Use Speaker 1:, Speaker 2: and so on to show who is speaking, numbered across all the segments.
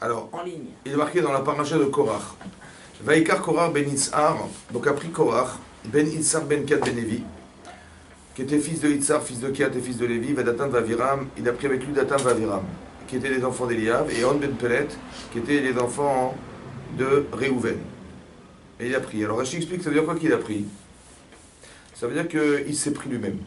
Speaker 1: Alors,
Speaker 2: en ligne.
Speaker 1: il est marqué dans la paracha de Korach. Vaikar Korach ben Itzhar, donc a pris Korach, ben Itzhar ben Kat ben Lévi, qui était fils de Itzhar, fils de Kat et fils de Lévi, Vadatan Vaviram, il a pris avec lui Datan Vaviram, qui étaient les enfants d'Eliav, et On ben Pelet, qui étaient les enfants de Réhouven. Et il a pris. Alors Rachid explique, ça veut dire quoi qu'il a pris? Ça veut dire qu'il s'est pris lui-même.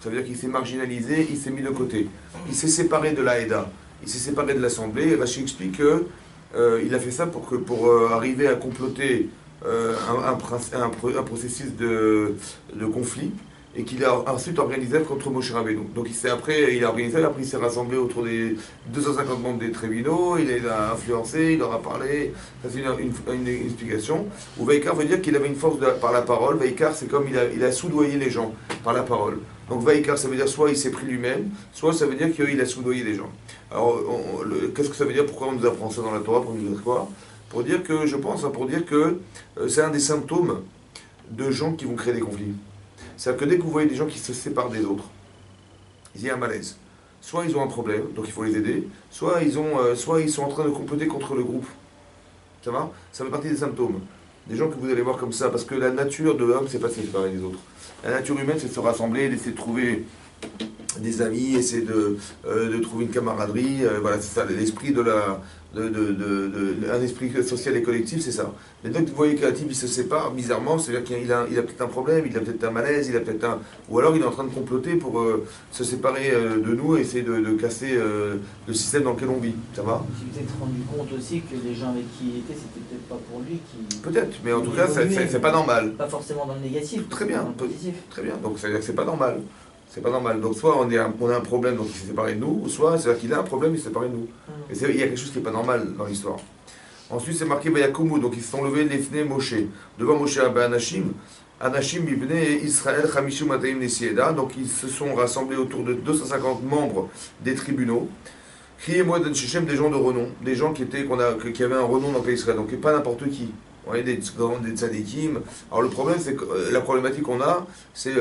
Speaker 1: Ça veut dire qu'il s'est marginalisé, il s'est mis de côté. Il s'est séparé de l'Aïda, il s'est séparé de l'Assemblée. Rachid explique qu'il a fait ça pour arriver à comploter un processus de conflit et qu'il a ensuite organisé contre Moshe Rabbeinu. Donc il a organisé, après il s'est rassemblé autour des 250 membres des tribunaux, il les a influencés, il leur a parlé. Ça c'est une explication. Ou Vaikar veut dire qu'il avait une force par la parole. Vaikar c'est comme il a soudoyé les gens par la parole. Donc Vaikar ça veut dire soit il s'est pris lui-même, soit ça veut dire qu'il a soudoyé les gens. Alors qu'est-ce que ça veut dire? Pourquoi on nous apprend ça dans la Torah? Pour nous dire quoi? Pour dire que, je pense, pour dire que c'est un des symptômes de gens qui vont créer des conflits. C'est-à-dire que dès que vous voyez des gens qui se séparent des autres, il y a un malaise. Soit ils ont un problème, donc il faut les aider, soit ils sont en train de comploter contre le groupe. Ça va? Ça fait partie des symptômes. Des gens que vous allez voir comme ça, parce que la nature de l'homme, c'est pas de se séparer des autres. La nature humaine, c'est de se rassembler, d'essayer de trouver des amis, essayer de trouver une camaraderie. Voilà, c'est ça, l'esprit un esprit social et collectif, c'est ça. Mais donc, vous voyez qu'un type, il se sépare, bizarrement, c'est-à-dire qu'il a peut-être un problème, il a peut-être un malaise, ou alors il est en train de comploter pour se séparer de nous et essayer de casser le système dans lequel on vit. Ça va?
Speaker 2: Tu t'es rendu compte aussi que les gens avec qui il était, c'était peut-être pas pour lui qui...
Speaker 1: Peut-être, mais en tout cas, c'est pas normal.
Speaker 2: Pas forcément dans le négatif.
Speaker 1: Très bien,
Speaker 2: dans le positif.
Speaker 1: très bien. Donc, ça veut dire que c'est pas normal. C'est pas normal. Donc soit on a un problème, donc il s'est séparé de nous, ou soit c'est-à-dire qu'il a un problème, il s'est séparé de nous. Et il y a quelque chose qui n'est pas normal dans l'histoire. Ensuite c'est marqué Vayakumu, donc ils se sont levés l'Efne Moshe. Devant Moshe Anashim, Anashim Ibne Israël Chamishum Ataim Nesieda, donc ils se sont rassemblés autour de 250 membres des tribunaux. Criez-moi Dan Shechem, des gens de renom, des gens qui avaient un renom dans le pays Israël, donc pas n'importe qui. Vous voyez, des tzadikim. Alors le problème, c'est que la problématique qu'on a, c'est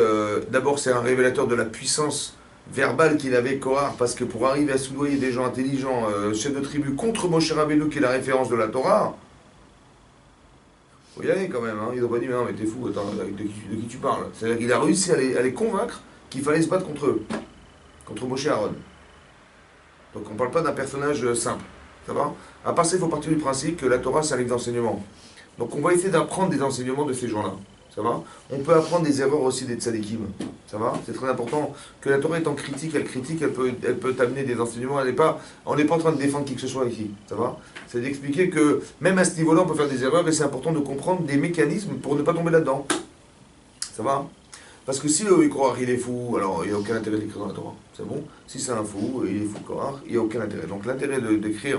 Speaker 1: d'abord c'est un révélateur de la puissance verbale qu'il avait Korah, parce que pour arriver à soudoyer des gens intelligents, chefs de tribu, contre Moshe Rabbeinu, qui est la référence de la Torah, faut y aller quand même. Hein. Ils n'ont pas dit, mais non, mais t'es fou, attends, de qui tu parles? C'est-à-dire qu'il a réussi à les convaincre qu'il fallait se battre contre eux, contre Moshe Aaron. Donc on ne parle pas d'un personnage simple. Ça va? À part ça, il faut partir du principe que la Torah, c'est un livre d'enseignement. Donc on va essayer d'apprendre des enseignements de ces gens-là. Ça va? On peut apprendre des erreurs aussi des tzadikim. Ça va? C'est très important que la Torah étant critique, elle peut t'amener des enseignements. On n'est pas en train de défendre qui que ce soit ici. Ça va? C'est d'expliquer que même à ce niveau-là, on peut faire des erreurs et c'est important de comprendre des mécanismes pour ne pas tomber là-dedans. Ça va? Parce que si le Korach il est fou, alors il n'y a aucun intérêt d'écrire dans la Torah. C'est bon? Si c'est un fou, il est fou Korach, il n'y a aucun intérêt. Donc l'intérêt d'écrire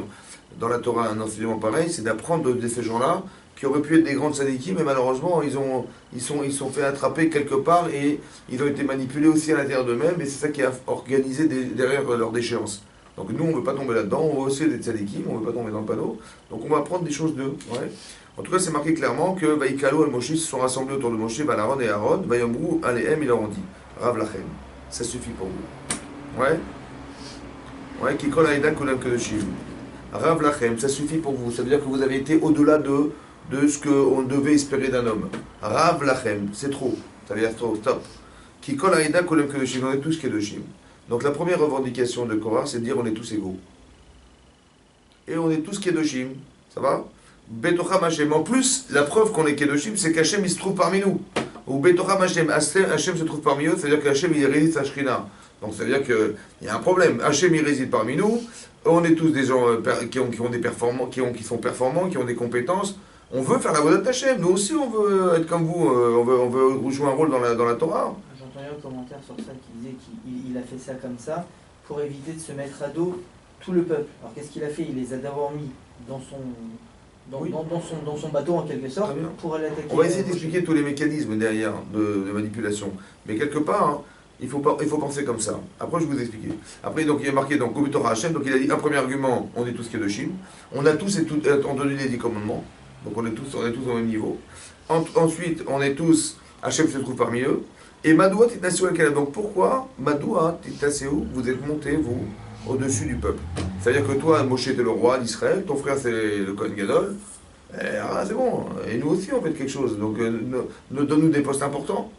Speaker 1: dans la Torah un enseignement pareil, c'est d'apprendre de ces gens-là qui auraient pu être des grands tzadikim, mais malheureusement ils sont fait attraper quelque part et ils ont été manipulés aussi à l'intérieur d'eux-mêmes et c'est ça qui a organisé derrière leur déchéance. Donc nous on ne veut pas tomber là-dedans, on veut aussi des tzadikim, on ne veut pas tomber dans le panneau, donc on va apprendre des choses d'eux. Ouais. En tout cas c'est marqué clairement que Vaïkalo et Moshe se sont rassemblés autour de Moshe, Valaron et Aaron, Vayomrou, Aléhem, ils leur ont dit, Rav Lachem, ça suffit pour vous. Ouais, Kikol Aïda Kolam Kedoshim. Rav Lachem, ça suffit pour vous, ça veut dire que vous avez été au-delà de ce qu'on devait espérer d'un homme. Rav Lachem, c'est trop. Ça veut dire trop, stop. Qui kol aïda kolem kedoshim, on est tous kedoshim. Donc la première revendication de Korah, c'est de dire on est tous égaux. Et on est tous kedoshim. Ça va? Betocham Hashem. En plus, la preuve qu'on est kedoshim, c'est qu'Hashem il se trouve parmi nous. Ou Betocham Hashem, Hashem se trouve parmi eux, c'est-à-dire qu'Hashem il réside à Shrina. Donc ça veut dire qu'il y a un problème. Hachem il réside parmi nous. On est tous des gens qui ont des performants, qui sont performants, qui ont des compétences. On veut faire la voie d'Hachem. Nous aussi, on veut être comme vous. On veut jouer un rôle dans la Torah.
Speaker 2: J'entendais un commentaire sur ça qui disait qu'il a fait ça comme ça pour éviter de se mettre à dos tout le peuple. Alors qu'est-ce qu'il a fait? Il les a d'abord mis dans son bateau en quelque sorte pour aller attaquer.
Speaker 1: On va essayer d'expliquer tous les mécanismes derrière de manipulation. Mais quelque part, hein, il faut penser comme ça. Après, je vais vous expliquer. Après, donc, il y a marqué donc Torah Hashem. Donc, il a dit un premier argument, on est tous kedoshim. On a tous entendu les 10 commandements. Donc, on est tous au même niveau. Ensuite, on est tous, Hashem se trouve parmi eux. Et Madoua Titnasseu al-Kalam. Donc, pourquoi Madoua Titnasseu, vous êtes montés, vous, au-dessus du peuple. C'est-à-dire que toi, Moshe, t'es le roi d'Israël, ton frère, c'est le Kohen Gadol, c'est bon. Et nous aussi, on fait quelque chose. Donc, donne-nous des postes importants.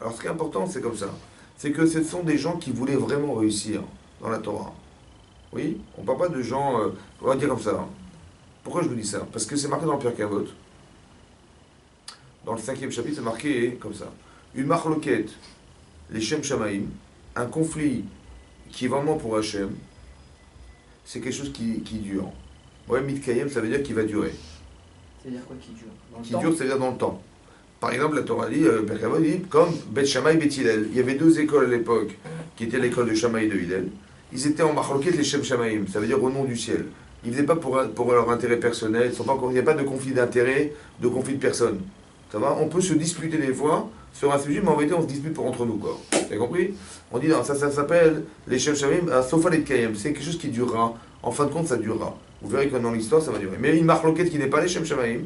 Speaker 1: Alors, ce qui est important, c'est comme ça. C'est que ce sont des gens qui voulaient vraiment réussir dans la Torah. Oui, on ne parle pas de gens, on va dire comme ça. Pourquoi je vous dis ça? Parce que c'est marqué dans le Pirkei Avot. Dans le 5e chapitre, c'est marqué comme ça. Une marloquette, les Shem Shamaim, un conflit qui est vraiment pour Hachem, c'est quelque chose qui dure. Ouais, Mitkayem, ça veut dire qu'il va durer.
Speaker 2: Ça veut dire quoi qui dure?
Speaker 1: Qui dure, ça veut dire dans le temps. Par exemple, la Torah dit, Pirkei Avot dit, comme Bet Shammai et Bet Hillel. Il y avait deux écoles à l'époque, qui étaient l'école de Shammai et de Hillel. Ils étaient en marloquette les Shem Shamaim, ça veut dire au nom du ciel. Ils ne faisaient pas pour leur intérêt personnel, il n'y a pas de conflit d'intérêt, de conflit de personnes. Ça va? On peut se disputer des fois sur un sujet, mais en vérité, on se dispute pour entre nous, quoi. Vous avez compris? On dit non, ça s'appelle les Shem Shamim, Sofa et Kayem. C'est quelque chose qui durera. En fin de compte, ça durera. Vous verrez que dans l'histoire, ça va durer. Mais une marloquette qui n'est pas les Shem Shamaim,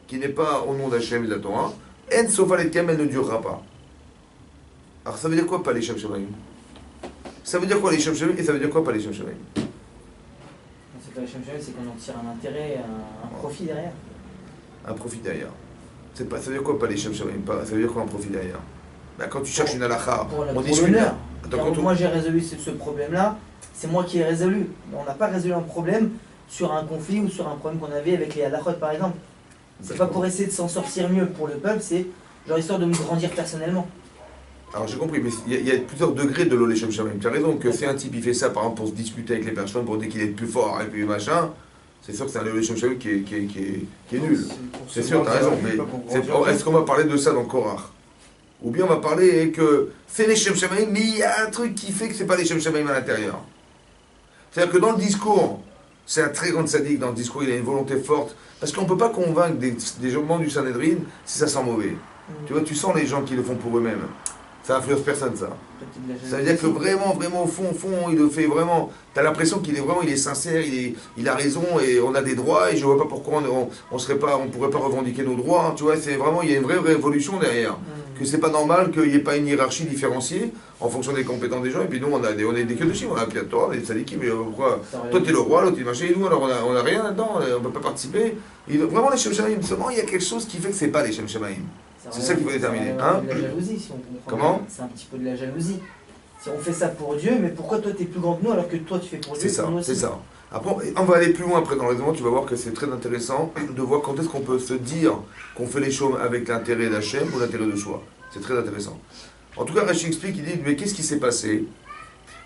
Speaker 1: qui n'est pas au nom d'Hachem et de la Torah, En Sofa et Kayem, elle ne durera pas. Alors, ça veut dire quoi, pas les Shem Shamaim? Ça veut dire quoi les Shem Shamaim et ça veut dire quoi, pas les Shem Shamaim?
Speaker 2: C'est pas les Shem Shamaim, c'est qu'on en tire un intérêt, un profit derrière.
Speaker 1: Un profit derrière. Ça veut dire quoi, pas les Shem Shamaim? Ça veut dire quoi, un profit derrière? Ben, quand tu cherches une halakha, on discute.
Speaker 2: Moi j'ai résolu ce problème-là, c'est moi qui ai résolu. On n'a pas résolu un problème sur un conflit ou sur un problème qu'on avait avec les halakhot par exemple. C'est pas pour essayer de s'en sortir mieux pour le peuple, c'est genre histoire de me grandir personnellement.
Speaker 1: Alors j'ai compris, mais il y a plusieurs degrés de l'olé Shem Shamaim. Tu as raison que si un type il fait ça par exemple pour se disputer avec les personnes, pour dire qu'il est plus fort et puis machin, c'est sûr que c'est un olé Shem Shamaim qui est nul. C'est sûr, tu as raison, mais est-ce qu'on va parler de ça dans Korach? Ou bien on va parler que c'est les Shem Shamaim, mais il y a un truc qui fait que c'est pas les Shem Shamaim à l'intérieur. C'est-à-dire que dans le discours, c'est un très grand sadique, dans le discours il a une volonté forte, parce qu'on ne peut pas convaincre des gens du Sanhedrin si ça sent mauvais. Tu vois, tu sens les gens qui le font pour eux-mêmes. Ça influence personne, ça. Ça veut dire que vraiment, au fond, il le fait vraiment. Tu as l'impression qu'il est vraiment, il est sincère, il a raison et on a des droits et je vois pas pourquoi on pourrait pas revendiquer nos droits. Hein, tu vois, c'est vraiment, il y a une vraie révolution derrière. Que c'est pas normal qu'il n'y ait pas une hiérarchie différenciée en fonction des compétences des gens. Et puis nous, on est des Kedoshim, on a Piat Torah, on est des Tzadikim, mais pourquoi? Toi, t'es le roi, l'autre, il machin, et nous, alors on a rien là-dedans, on peut pas participer. Vraiment, les Shem Shamaim, seulement, il y a quelque chose qui fait que c'est pas les Shem Shamaim. C'est ça qu'il faut déterminer.
Speaker 2: Hein? De la jalousie, si on comprend.
Speaker 1: Comment?
Speaker 2: C'est un petit peu de la jalousie. Si on fait ça pour Dieu, mais pourquoi toi t'es plus grand que nous alors que toi tu fais pour Dieu?
Speaker 1: C'est ça. Après, on va aller plus loin après dans le raisonnement, tu vas voir que c'est très intéressant de voir quand est-ce qu'on peut se dire qu'on fait les choses avec l'intérêt d'Hachem ou l'intérêt de soi. C'est très intéressant. En tout cas, Rashi explique, il dit, mais qu'est-ce qui s'est passé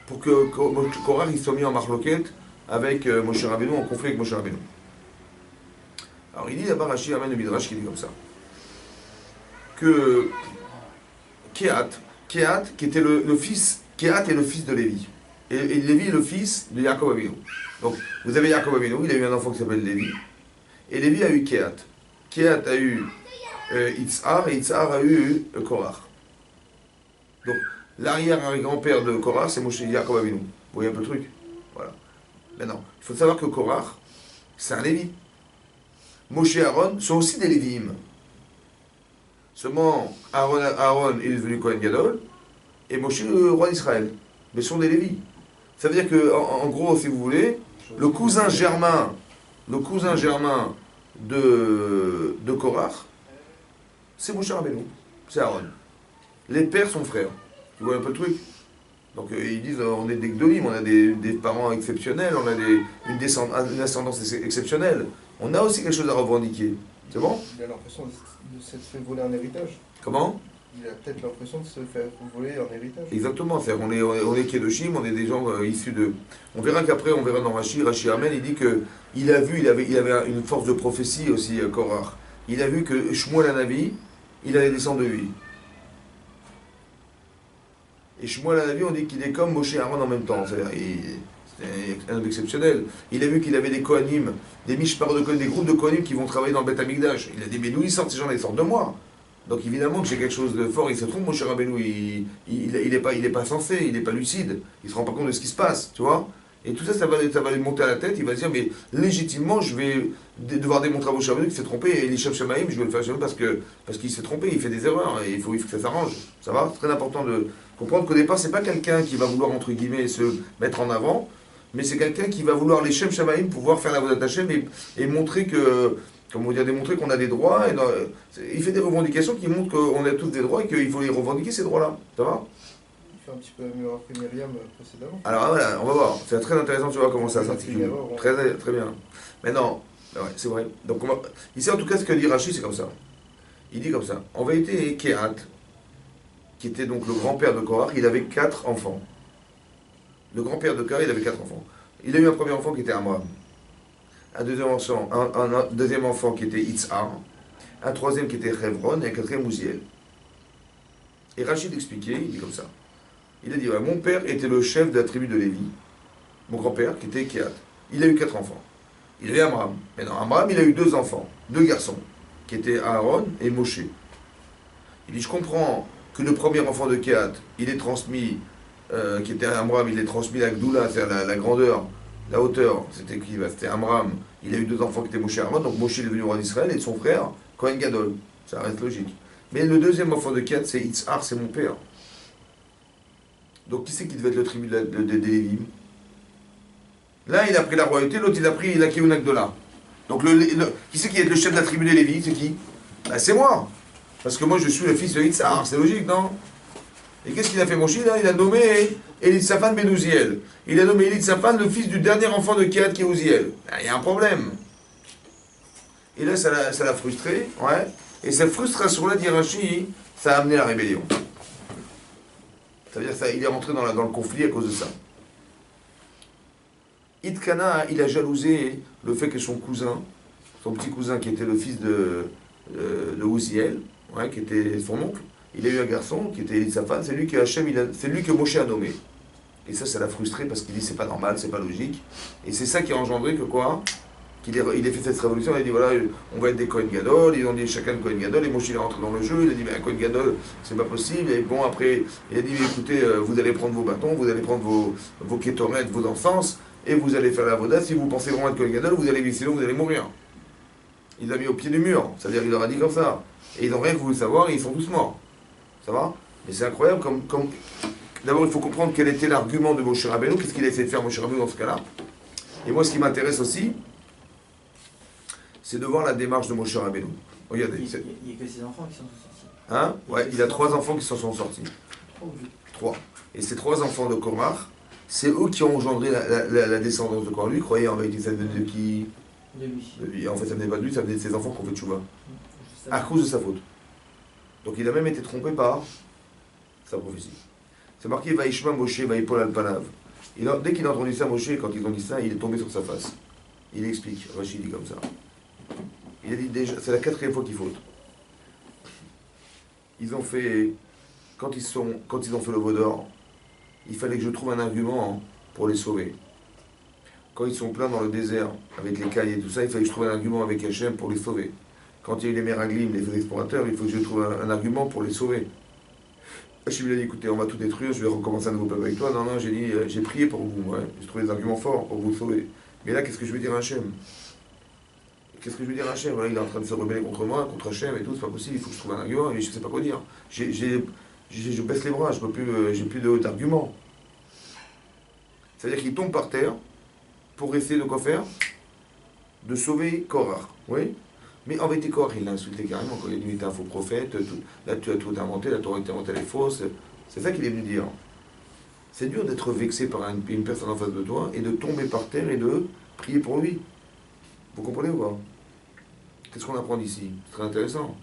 Speaker 1: pour que Korach il soit mis en marloquette avec Moshe Rabbeinu, en conflit avec Moshe Rabbeinu? Alors il dit là-bas, Rashi amène le Midrash qui dit comme ça. Que Kehat, qui était le fils, Kehat est le fils de Lévi. Et Lévi est le fils de Yaakov Avinu. Donc, vous avez Yaakov Avinu, il a eu un enfant qui s'appelle Lévi. Et Lévi a eu Kehat. Kehat a eu Itzhar, et Itzhar a eu Korach. Donc, l'arrière-grand-père de Korach, c'est Moshe Yaakov Avinu. Vous voyez un peu le truc? Voilà. Maintenant, il faut savoir que Korach, c'est un Lévi. Moshe et Aaron sont aussi des Lévi'im. Seulement, Aaron est devenu Kohen Gadol, et Moshe le roi d'Israël. Mais ce sont des Lévis. Ça veut dire que, en gros, si vous voulez, le cousin germain de Korach, c'est Moshe Rabbeinu, c'est Aaron. Les pères sont frères. Tu vois un peu le truc? Donc ils disent, on est des Gdolim, on a des parents exceptionnels, on a une ascendance exceptionnelle. On a aussi quelque chose à revendiquer. C'est bon?
Speaker 3: Il a l'impression de se faire voler un héritage.
Speaker 1: Comment?
Speaker 3: Il a peut-être l'impression de se faire voler un héritage.
Speaker 1: Exactement, c'est-à-dire on est Kedoshim, on est des gens issus de... On verra qu'après, on verra dans Rashi Amen, il dit qu'il a vu, il avait une force de prophétie aussi, Korach. Il a vu que Shmuel Hanavi, il allait descendre de lui. Et Shmuel Hanavi, on dit qu'il est comme Moshe et Aaron en même temps, c'est-à-dire c'est un homme exceptionnel. Il a vu qu'il avait des Kohanim, des Mishpar de Kohanim, des groupes de Kohanim qui vont travailler dans le Beth Amikdash. Il a dit, mais d'où ils sortent ces gens-là? Ils sortent de moi. Donc évidemment que j'ai quelque chose de fort, il se trompe, Moshe Rabbeinu, il est pas sensé, il n'est pas lucide, il se rend pas compte de ce qui se passe, tu vois. Et tout ça, ça va lui monter à la tête. Il va se dire, mais légitimement, je vais devoir démontrer à Moshe Rabbeinu qu'il s'est trompé. Et l'Isham Shamaïm, je vais le faire jamais parce qu'il s'est trompé, il fait des erreurs. Et il faut que ça s'arrange. Ça va? C'est très important de comprendre qu'au départ, c'est pas quelqu'un qui va vouloir, entre guillemets, se mettre en avant, mais c'est quelqu'un qui va vouloir les Shem Shamaïm, pouvoir faire la voie d'Hachem et montrer que. Comment dire, démontrer qu'on a des droits. Il fait des revendications qui montrent qu'on a tous des droits et qu'il faut les revendiquer, ces droits-là. Ça va?
Speaker 3: Un petit peu mieux après Myriam précédemment.
Speaker 1: Alors voilà, on va voir. C'est très intéressant, tu vois comment ça s'articule.
Speaker 3: Erreur, ouais.
Speaker 1: Très, très bien. Maintenant, ouais, c'est vrai. Donc ici, en tout cas, ce que dit Rachid, c'est comme ça. Il dit comme ça. En vérité, Kehat, qui était donc le grand-père de Korach, il avait 4 enfants. Le grand-père de Korach, il avait 4 enfants. Il a eu un premier enfant qui était Amram. Un deuxième enfant qui était Itzhar. Un troisième qui était Hevron. Et un quatrième Uziel. Et Rachid expliquait, il dit comme ça. Il a dit, ouais, mon père était le chef de la tribu de Lévi, mon grand-père, qui était Kehat. Il a eu 4 enfants. Il avait Amram. Maintenant, Amram, il a eu 2 enfants, 2 garçons, qui étaient Aaron et Moshe. Il dit, je comprends que le premier enfant de Kehat, il est transmis, qui était Amram, il est transmis la Gdoula, c'est-à-dire la grandeur, la hauteur, c'était qui? C'était Amram. Il a eu 2 enfants qui étaient Moshe et Aaron, donc Moshe est devenu roi d'Israël, et son frère, Kohen Gadol. Ça reste logique. Mais le deuxième enfant de Kehat, c'est Itzhar, c'est mon père. Donc qui c'est qui devait être le tribu des Lévim? L'un il a pris la royauté, l'autre il a pris la Keuna Gdola. Donc qui c'est qui est le chef de la tribu des Lévim? C'est qui? Ben, c'est moi. Parce que moi je suis le fils de Itzhar, c'est logique, non? Et qu'est-ce qu'il a fait Moshe là? Il a nommé Elitzaphan ben Uziel. Il a nommé Elitzaphan le fils du dernier enfant de Kehat qui est Uziel. Il y a un problème. Et là ça l'a frustré, ouais. Et cette frustration-là, dit Rashi, ça a amené la rébellion. C'est-à-dire qu'il est rentré dans le conflit à cause de ça. Itkana, il a jalousé le fait que son cousin, son petit cousin qui était le fils de Uziel, ouais, qui était son oncle, il a eu un garçon qui était Elitzaphan, c'est lui que Moshe a nommé. Et ça l'a frustré parce qu'il dit c'est pas normal, c'est pas logique. Et c'est ça qui a engendré que quoi? Il a fait cette révolution, il a dit voilà, on va être des Kohen Gadol, ils ont dit chacun de Kohen Gadol, et Moshe il est rentré dans le jeu, il a dit mais un Kohen Gadol c'est pas possible, et bon après, il a dit mais écoutez, vous allez prendre vos bâtons, vous allez prendre vos kétorettes, vos encens, et vous allez faire la voda, si vous pensez vraiment être Kohen Gadol, vous allez vivre, sinon vous allez mourir. Il l'a mis au pied du mur, c'est-à-dire il leur a dit comme ça, et ils n'ont rien voulu savoir, et ils sont tous morts. Ça va? Mais c'est incroyable comme... D'abord il faut comprendre quel était l'argument de Moshe Rabbeinu, qu'est-ce qu'il a essayé de faire Moshe Rabbeinu dans ce cas-là. Et moi ce qui m'intéresse aussi, c'est de voir la démarche de Moshe Rabbeinu. Regardez.
Speaker 2: Il n'y a que ses enfants qui sont sortis.
Speaker 1: Hein? Ouais, il a 3 enfants qui s'en sont sortis. 3. Et ces 3 enfants de Korach, c'est eux qui ont engendré la descendance de Korach. Lui, croyez en vérité, ça venait de qui?
Speaker 2: De lui.
Speaker 1: En fait, ça venait pas de lui, ça venait de ses enfants qui ont fait tchouva. À cause de sa faute. Donc il a même été trompé par sa prophétie. C'est marqué Vaishma Moshe Vaipol Alpanav. Dès qu'il a entendu ça, Moshe, quand ils ont dit ça, il est tombé sur sa face. Il explique, Rachid dit comme ça. Il a dit déjà, c'est la 4e fois qu'il faute. Ils ont fait, quand ils ont fait le veau d'or, il fallait que je trouve un argument pour les sauver. Quand ils sont pleins dans le désert, avec les cailles et tout ça, il fallait que je trouve un argument avec Hachem pour les sauver. Quand il y a eu les Meraglim, les explorateurs, il faut que je trouve un argument pour les sauver. Hachem lui a dit, écoutez, on va tout détruire, je vais recommencer un nouveau peuple avec toi. Non, j'ai dit, j'ai prié pour vous, ouais. J'ai trouvé des arguments forts pour vous sauver. Mais là, qu'est-ce que je vais dire à Hachem? Qu'est-ce que je veux dire à Hachem? Voilà, il est en train de se rebeller contre moi, contre Hachem et tout, c'est pas possible, il faut que je trouve un argument, et je sais pas quoi dire. Je baisse les bras, je peux plus, j'ai plus d'arguments. C'est-à-dire qu'il tombe par terre pour essayer de quoi faire? De sauver Korach, oui? Mais en vérité, Korach, il l'a insulté carrément, quand il a dit qu'il était un faux prophète, là tu as tout inventé, la Torah inventé, elle est fausse. C'est ça qu'il est venu dire. C'est dur d'être vexé par une personne en face de toi et de tomber par terre et de prier pour lui. Vous comprenez ou pas? Qu'est-ce qu'on apprend d'ici? C'est très intéressant.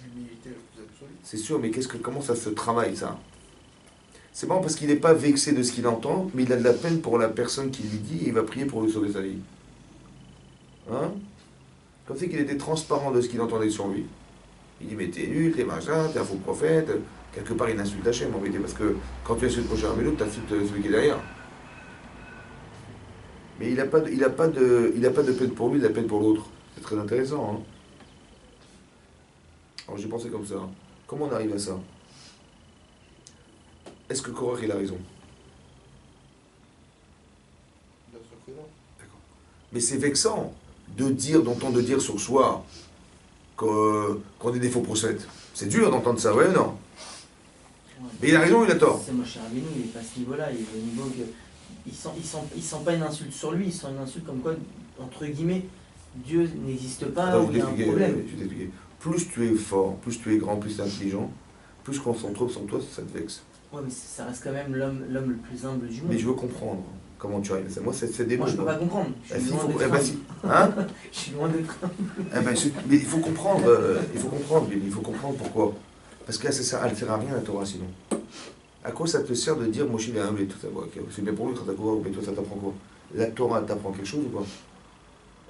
Speaker 3: L'humilité la plus absolue.
Speaker 1: C'est sûr, mais comment ça se travaille, ça? C'est bon parce qu'il n'est pas vexé de ce qu'il entend, mais il a de la peine pour la personne qui lui dit et il va prier pour lui sauver sa vie. Hein? Comme c'est qu'il était transparent de ce qu'il entendait sur lui. Il dit, mais t'es nul, t'es machin, t'es un faux prophète. Quelque part, il insulte Hachem, en vérité, parce que quand tu insultes Moshe Rabbeinu, tu insultes celui qui est derrière. Mais il n'a pas de peine pour lui, il a peine pour l'autre. C'est très intéressant. Hein. Alors j'ai pensé comme ça. Comment on arrive à ça? Est-ce que Korach il a raison?
Speaker 3: Bien sûr que non.
Speaker 1: Mais c'est vexant d'entendre dire sur soi qu'on est des faux prophètes. C'est dur d'entendre ça, ouais, non?
Speaker 2: Ouais.
Speaker 1: Mais il a raison, il a tort.
Speaker 2: C'est Moshe Rabbeinu, il n'est pas à ce niveau-là, il est au niveau que. Il sent pas une insulte sur lui, il sent une insulte comme quoi, entre guillemets, Dieu n'existe pas,
Speaker 1: Attends,
Speaker 2: ou il y a un problème.
Speaker 1: je vais t'expliquer. Plus tu es fort, plus tu es grand, plus tu es intelligent, plus qu'on s'en trouve sur toi, ça te vexe.
Speaker 2: Ouais, mais ça reste quand même l'homme le plus humble du monde.
Speaker 1: Mais je veux comprendre comment tu arrives à ça. Moi, c'est des
Speaker 2: Moi, je
Speaker 1: mots,
Speaker 2: peux pas comprendre. Je suis loin d'être humble.
Speaker 1: Hein?
Speaker 2: Je suis loin d'être humble.
Speaker 1: Mais il faut comprendre, il faut comprendre pourquoi. Parce que là, elle ne sert à rien la Torah sinon. À quoi ça te sert de dire Moshe il est humble et tout ça? C'est bien pour lui, mais toi ça t'apprend quoi? La Torah t'apprend quelque chose ou pas?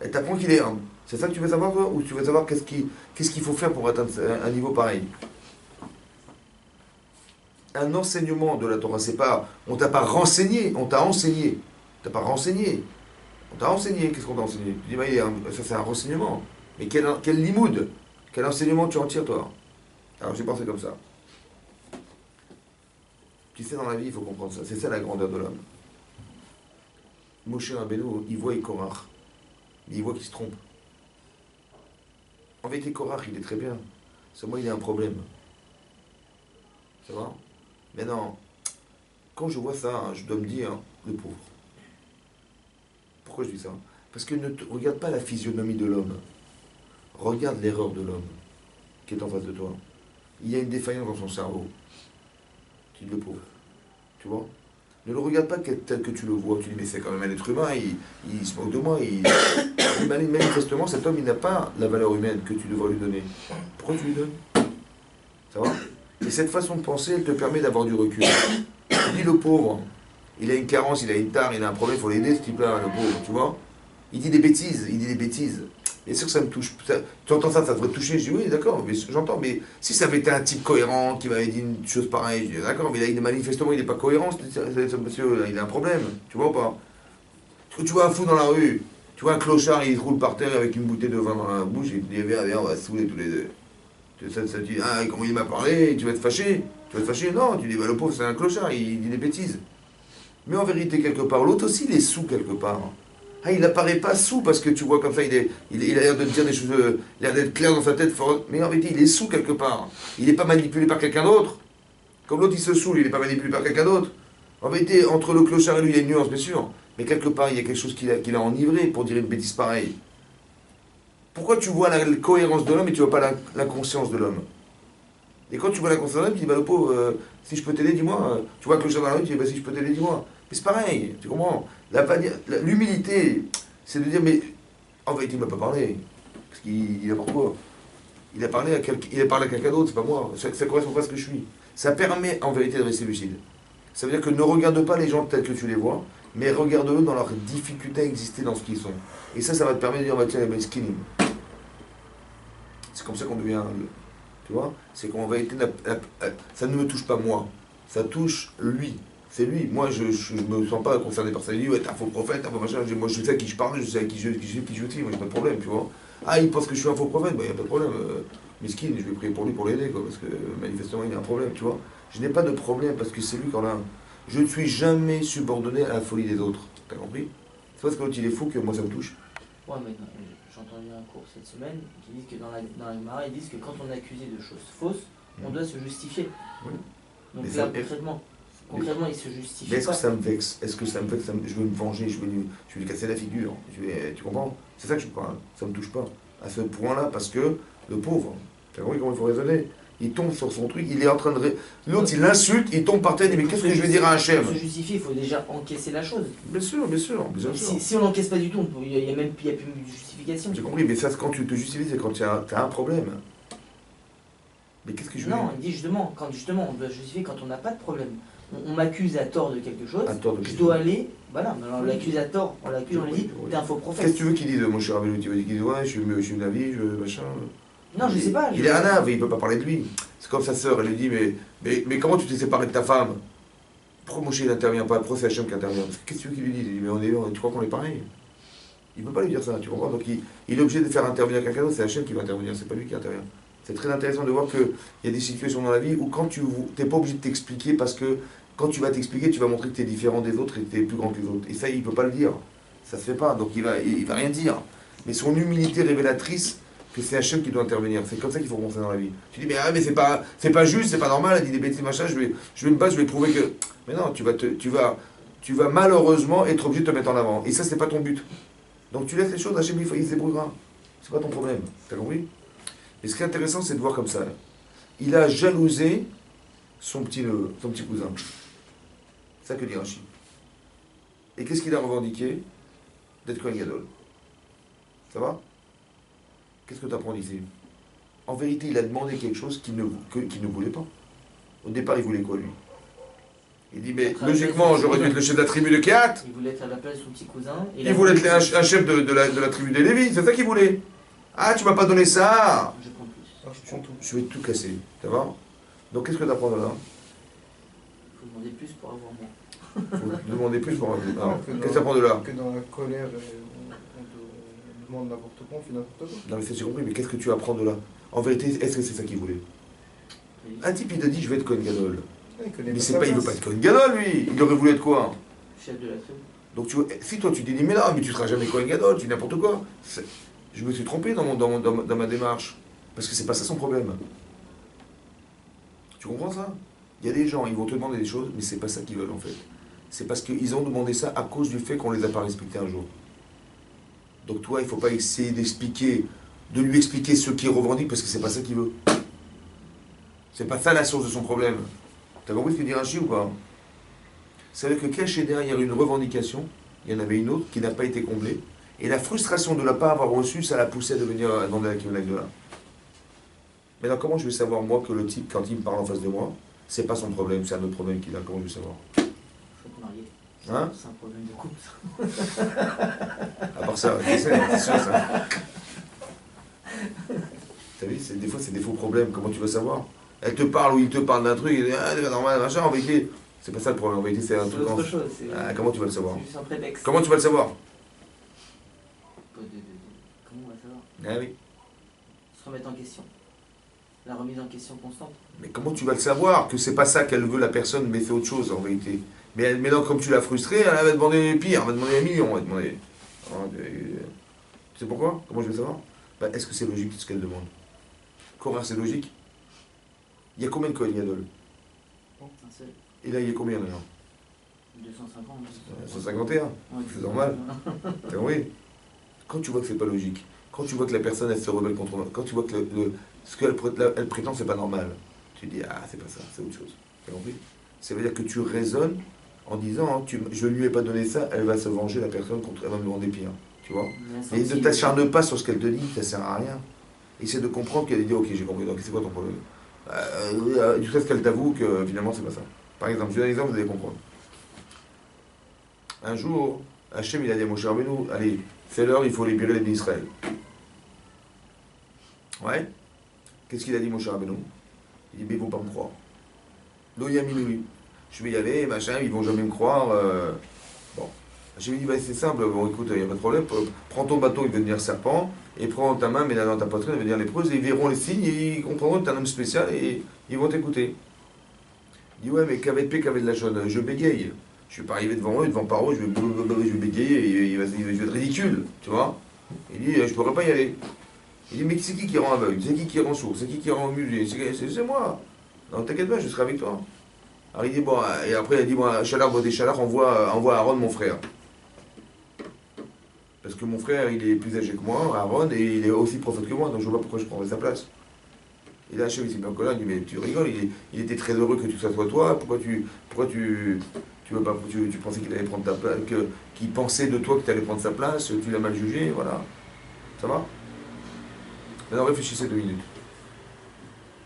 Speaker 1: Elle t'apprend qu'il est humble. C'est ça que tu veux savoir toi? Ou tu veux savoir qu'est-ce qu'il faut faire pour atteindre un niveau pareil? Un enseignement de la Torah, c'est pas. On t'a pas renseigné, on t'a enseigné. T'as pas renseigné. On t'a enseigné, qu'est-ce qu'on t'a enseigné? Tu dis, bah, ça c'est un renseignement. Mais quel limoud? Quel enseignement tu en tires toi? Alors j'ai pensé comme ça. Tu sais, dans la vie, il faut comprendre ça. C'est ça la grandeur de l'homme. Moshe Rabbeinu, il voit Korach. Mais il voit qu'il se trompe. En vérité, Korach, il est très bien. Seulement, il a un problème. Ça va? Maintenant, quand je vois ça, je dois me dire, le pauvre. Pourquoi je dis ça? Parce que regarde pas la physionomie de l'homme. Regarde l'erreur de l'homme qui est en face de toi. Il y a une défaillance dans son cerveau. Tu dis le pauvre. Tu vois? Ne le regarde pas tel que tu le vois. Tu dis, mais c'est quand même un être humain, il se moque de moi. Manifestement, cet homme, il n'a pas la valeur humaine que tu devrais lui donner. Pourquoi tu lui donnes? Ça va? Et cette façon de penser, elle te permet d'avoir du recul. Tu dis, le pauvre, il a une carence, il a une tare, il a un problème, il faut l'aider, ce type-là, le pauvre, tu vois? Il dit des bêtises. Bien sûr que ça me touche. Tu entends ça devrait te toucher. Je dis oui, d'accord, mais j'entends. Mais si ça avait été un type cohérent qui m'avait dit une chose pareille, je dis d'accord, mais là, manifestement, il n'est pas cohérent, ce monsieur, il a un problème. Tu vois ou pas? Parce que tu vois un fou dans la rue, tu vois un clochard, il se roule par terre avec une bouteille de vin dans la bouche, et il dit viens, on va se saouler tous les deux. Tu dis, ah, comment il m'a parlé, tu vas te fâcher? Tu vas te fâcher? Non, tu dis, bah, le pauvre, c'est un clochard, il dit des bêtises. Mais en vérité, quelque part, l'autre aussi, il est sous quelque part. Ah, il n'apparaît pas sous parce que tu vois comme ça, il a l'air de te dire des choses, il a l'air d'être clair dans sa tête, mais en vérité, il est sous quelque part. Il n'est pas manipulé par quelqu'un d'autre. Comme l'autre, il se saoule, il n'est pas manipulé par quelqu'un d'autre. En vérité, entre le clochard et lui, il y a une nuance, bien sûr. Mais quelque part, il y a quelque chose qui l'a enivré pour dire une bêtise pareille. Pourquoi tu vois la cohérence de l'homme et tu ne vois pas la conscience de l'homme? Et quand tu vois la conscience de l'homme, tu dis, bah le pauvre, si je peux t'aider, dis-moi. Tu vois le clochard dans la rue, tu dis, bah si je peux t'aider, dis-moi. Mais c'est pareil, tu comprends? L'humilité, c'est de dire, mais en vérité, il ne m'a pas parlé. Parce qu'il a pourquoi? Il a parlé à quelqu'un d'autre, c'est pas moi. Ça correspond pas à ce que je suis. Ça permet en vérité de rester lucide. Ça veut dire que ne regarde pas les gens tels que tu les vois, mais regarde-eux dans leur difficulté à exister dans ce qu'ils sont. Et ça va te permettre de dire, bah tiens, les skinny. C'est comme ça qu'on devient humble. Tu vois? C'est qu'en vérité, ça ne me touche pas moi. Ça touche lui. C'est lui. Moi, je ne me sens pas concerné par ça. Il dit, ouais, t'es un faux prophète, un faux machin. Moi, je sais à qui je parle, je sais à qui je suis. Moi, j'ai pas de problème, tu vois. Ah, il pense que je suis un faux prophète, bah, il n'y a pas de problème. Miskin, je vais prier pour lui, pour l'aider, quoi, parce que manifestement, il a un problème, tu vois. Je n'ai pas de problème parce que c'est lui qui en a un. Je ne suis jamais subordonné à la folie des autres. T'as compris? C'est parce que l'autre, il est fou que moi, ça me touche.
Speaker 2: Ouais, mais j'ai entendu un cours cette semaine qui dit que dans la Gemara, ils disent que quand on est accusé de choses fausses, on doit se justifier.
Speaker 1: Oui.
Speaker 2: Donc
Speaker 1: Mais
Speaker 2: là,
Speaker 1: ça,
Speaker 2: concrètement, il se justifie.
Speaker 1: Mais est-ce
Speaker 2: pas.
Speaker 1: que ça me vexe? Est-ce que ça me vexe? Je veux me venger, je veux lui casser la figure. Tu comprends? C'est ça que je parle. Ça me touche pas. À ce point-là, parce que le pauvre, t'as compris comment il faut raisonner? Il tombe sur son truc, il est en train de. L'autre, il l'insulte, il tombe par terre, il dit mais qu'est-ce que je vais dire à Hachem?
Speaker 2: Pour se justifier, il faut déjà encaisser la chose.
Speaker 1: Bien sûr, bien sûr.
Speaker 2: Si on n'encaisse pas du tout, il n'y a plus de justification.
Speaker 1: J'ai compris, mais ça, quand tu te justifies, c'est quand tu as un problème. Mais qu'est-ce que je veux
Speaker 2: Non,
Speaker 1: dire?
Speaker 2: il dit justement, on doit justifier quand on n'a pas de problème. On m'accuse à tort de quelque chose, je dois aller, voilà, on l'accuse à tort, on l'accuse, on lui dit, t'es un faux prophète.
Speaker 1: Qu'est-ce que tu veux qu'il dise, mon cher Rabbeinu? Tu veux qu'il dise, ouais, je suis une avis, machin.
Speaker 2: Non, je sais pas.
Speaker 1: Il est un ave, il ne peut pas parler de lui. C'est comme sa sœur, elle lui dit, mais comment tu t'es séparé de ta femme? Pourquoi Moshe n'intervient pas? Pourquoi c'est Hachem qui intervient? Qu'est-ce que tu veux qu'il lui dise? Il dit, mais tu crois qu'on est pareil? Il ne peut pas lui dire ça, tu comprends? Donc il est obligé de faire intervenir quelqu'un d'autre, c'est Hachem qui va intervenir, c'est pas lui qui intervient. C'est très intéressant de voir qu'il y a des situations dans la vie où quand tu n'es pas obligé de t'expliquer parce qu'il quand tu vas t'expliquer, tu vas montrer que tu es différent des autres et que tu es plus grand que les autres. Et ça, il ne peut pas le dire. Ça se fait pas, donc il va rien dire. Mais son humilité révélatrice que c'est Hachem qui doit intervenir. C'est comme ça qu'il faut penser dans la vie. Tu dis, mais, mais c'est pas juste, c'est pas normal, elle dit des bêtises, machin, je vais me battre, je vais prouver que... Mais non, tu vas malheureusement être obligé de te mettre en avant. Et ça, c'est pas ton but. Donc tu laisses les choses, Hachem, il se débrouillera. C'est pas ton problème. T'as compris? Et ce qui est intéressant, c'est de voir comme ça. Il a jalousé son petit cousin. C'est ça que dit Rachid. Et qu'est-ce qu'il a revendiqué? D'être Kohen Gadol. Ça va? Qu'est-ce que tu apprends ici? En vérité, il a demandé quelque chose qu'il ne voulait pas. Au départ, il voulait quoi, lui? Il dit, mais logiquement, j'aurais dû être le chef de la tribu de Kéhat.
Speaker 2: Il voulait être à la place de son petit cousin.
Speaker 1: Il voulait être un chef de la tribu des Lévi. C'est ça qu'il voulait. Ah, tu m'as pas donné ça.
Speaker 2: Je prends plus.
Speaker 1: Je vais tout casser. Ça va? Donc, qu'est-ce que tu apprends de là?
Speaker 2: Il faut demander plus pour avoir moins.
Speaker 1: Il faut demander plus pour avoir moins. Qu'est-ce que tu apprends de là?
Speaker 3: Que dans la colère, on demande n'importe quoi, on fait n'importe quoi.
Speaker 1: Non, mais j'ai compris, mais qu'est-ce que tu apprends de là? En vérité, est-ce que c'est ça qu'il voulait? Un type, il te dit, je vais être Kohen Gadol. Mais c'est pas, il veut pas être Kohen Gadol, lui. Il aurait voulu être quoi?
Speaker 2: Chef de la tribu.
Speaker 1: Donc tu vois, si toi tu te dis, mais là, mais tu seras jamais Kohen Gadol, tu dis n'importe quoi. Je me suis trompé dans ma démarche. Parce que c'est pas ça son problème. Tu comprends ça? Il y a des gens, ils vont te demander des choses, mais c'est pas ça qu'ils veulent en fait. C'est parce qu'ils ont demandé ça à cause du fait qu'on les a pas respectés un jour. Donc toi, il faut pas essayer de lui expliquer ce qu'il revendique parce que c'est pas ça qu'il veut. C'est pas ça la source de son problème. T'as compris ce que dit Rachi ou pas? Ça veut dire que caché derrière une revendication, il y en avait une autre qui n'a pas été comblée, et la frustration de ne pas avoir reçu, ça l'a poussé à devenir à demander la Kivnak de là. Maintenant, comment je vais savoir, moi, que le type, quand il me parle en face de moi, c'est pas son problème, c'est un autre problème qu'il a? Comment je vais savoir?
Speaker 2: Je suis marié.
Speaker 1: Hein?
Speaker 2: C'est un problème de couple, ça.
Speaker 1: À part ça, c'est sûr ça. T'as vu, des fois c'est des faux problèmes, comment tu vas savoir? Elle te parle ou il te parle d'un truc, il dit, ah, c'est pas normal, machin, en vérité, c'est pas ça le problème, en vérité c'est un truc...
Speaker 2: autre chose.
Speaker 1: Ah, comment tu vas le savoir?
Speaker 2: C'est juste un prétexte.
Speaker 1: Comment tu vas le savoir?
Speaker 2: Comment on va savoir?
Speaker 1: Ah oui.
Speaker 2: Se remettre en question. La remise en question constante.
Speaker 1: Mais comment tu vas le savoir que c'est pas ça qu'elle veut la personne, mais c'est autre chose en vérité? Mais non, comme tu l'as frustrée, elle va demander pire, elle va demander 1 million, elle va demander... Tu sais pourquoi? Comment je vais savoir? Bah, est-ce que c'est logique ce qu'elle demande? Courir, c'est logique? Il y a combien de Kohen Gadol?
Speaker 2: Un seul.
Speaker 1: Et là, il y a combien maintenant?
Speaker 2: 250.
Speaker 1: 151.
Speaker 2: Ouais,
Speaker 1: C'est normal. T'as compris? Quand tu vois que c'est pas logique, quand tu vois que la personne elle se rebelle contre moi, quand tu vois que ce qu'elle elle prétend c'est pas normal, tu dis ah c'est pas ça, c'est autre chose. T'as compris? Ça veut dire que tu raisonnes en disant hein, je ne lui ai pas donné ça, elle va se venger la personne contre, elle va me demander pire. Tu vois? Et ne t'acharne pas sur ce qu'elle te dit, ça sert à rien. Essaie de comprendre qu'elle dit ok j'ai compris, donc c'est quoi ton problème? Tu sais ce qu'elle t'avoue que finalement c'est pas ça. Par exemple, je donne un exemple, vous allez comprendre. Un jour, Hachem il a dit à Moshe Rabbeinu, allez, c'est l'heure, il faut libérer les d'Israël. Ouais. Qu'est-ce qu'il a dit Moshe Rabbeinu? Il dit, mais ils vont pas me croire. Loyaminoui. Je vais y aller, machin, ils vont jamais me croire. Bon. Hachem dit, bah, c'est simple, bon écoute, il n'y a pas de problème, prends ton bâton, il va devenir serpent, et prends ta main, mets-la dans ta poitrine, il va devenir lépreuse, et ils verront les signes, et ils comprendront que tu es un homme spécial, et ils vont t'écouter. Il dit, ouais, mais qu'avec paix, qu'avec de la jaune, je bégaye. Je ne vais pas arriver devant eux, devant Paro, je vais bégayer, et je vais être ridicule, tu vois. Il dit, je ne pourrais pas y aller. Il dit, mais c'est qui rend aveugle? C'est qui rend sourd? C'est qui rend muet? C'est moi. Non, t'inquiète pas, je serai avec toi. Alors il dit, bon, et après il dit, bon, Chalard, des Chalard, envoie Aaron, mon frère. Parce que mon frère, il est plus âgé que moi, Aaron, et il est aussi prophète que moi, donc je ne vois pas pourquoi je prendrais sa place. Et là, Hachem, il s'est mis en colère, il dit, mais tu rigoles, il était très heureux que ça soit toi, pourquoi tu veux pas, tu pensais qu'il allait prendre ta place, qu'il pensait de toi que tu allais prendre sa place, tu l'as mal jugé, voilà. Ça va? Maintenant réfléchissez 2 minutes.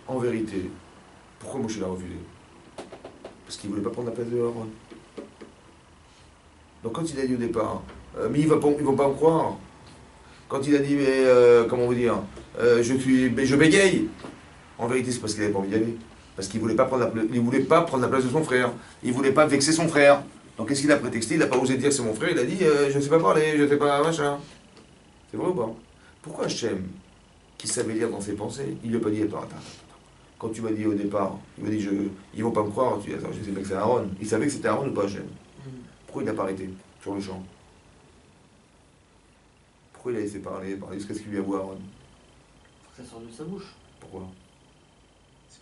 Speaker 1: En vérité, pourquoi Moshe l'a refusé? Parce qu'il ne voulait pas prendre la place de Aaron. Donc quand il a dit au départ, mais ils ne vont pas me croire. Quand il a dit, mais comment vous dire, je bégaye. En vérité, c'est parce qu'il n'avait pas envie d'y aller. Parce qu'il ne voulait pas prendre la place de son frère. Il ne voulait pas vexer son frère. Donc qu'est-ce qu'il a prétexté? Il n'a pas osé dire c'est mon frère. Il a dit, je ne sais pas parler, je ne sais pas machin. C'est vrai ou pas? Pourquoi Hachem, qui savait lire dans ses pensées, il ne lui a pas dit, attends, quand tu m'as dit au départ, il m'a dit ils vont pas me croire, tu dis attends, je sais pas que c'est Aaron. Il savait que c'était Aaron ou pas Hachem. Pourquoi il n'a pas arrêté sur le champ? Pourquoi il a laissé parler qu'est-ce qu'il lui a vu Aaron?
Speaker 2: Faut que ça sorte de sa bouche.
Speaker 1: Pourquoi?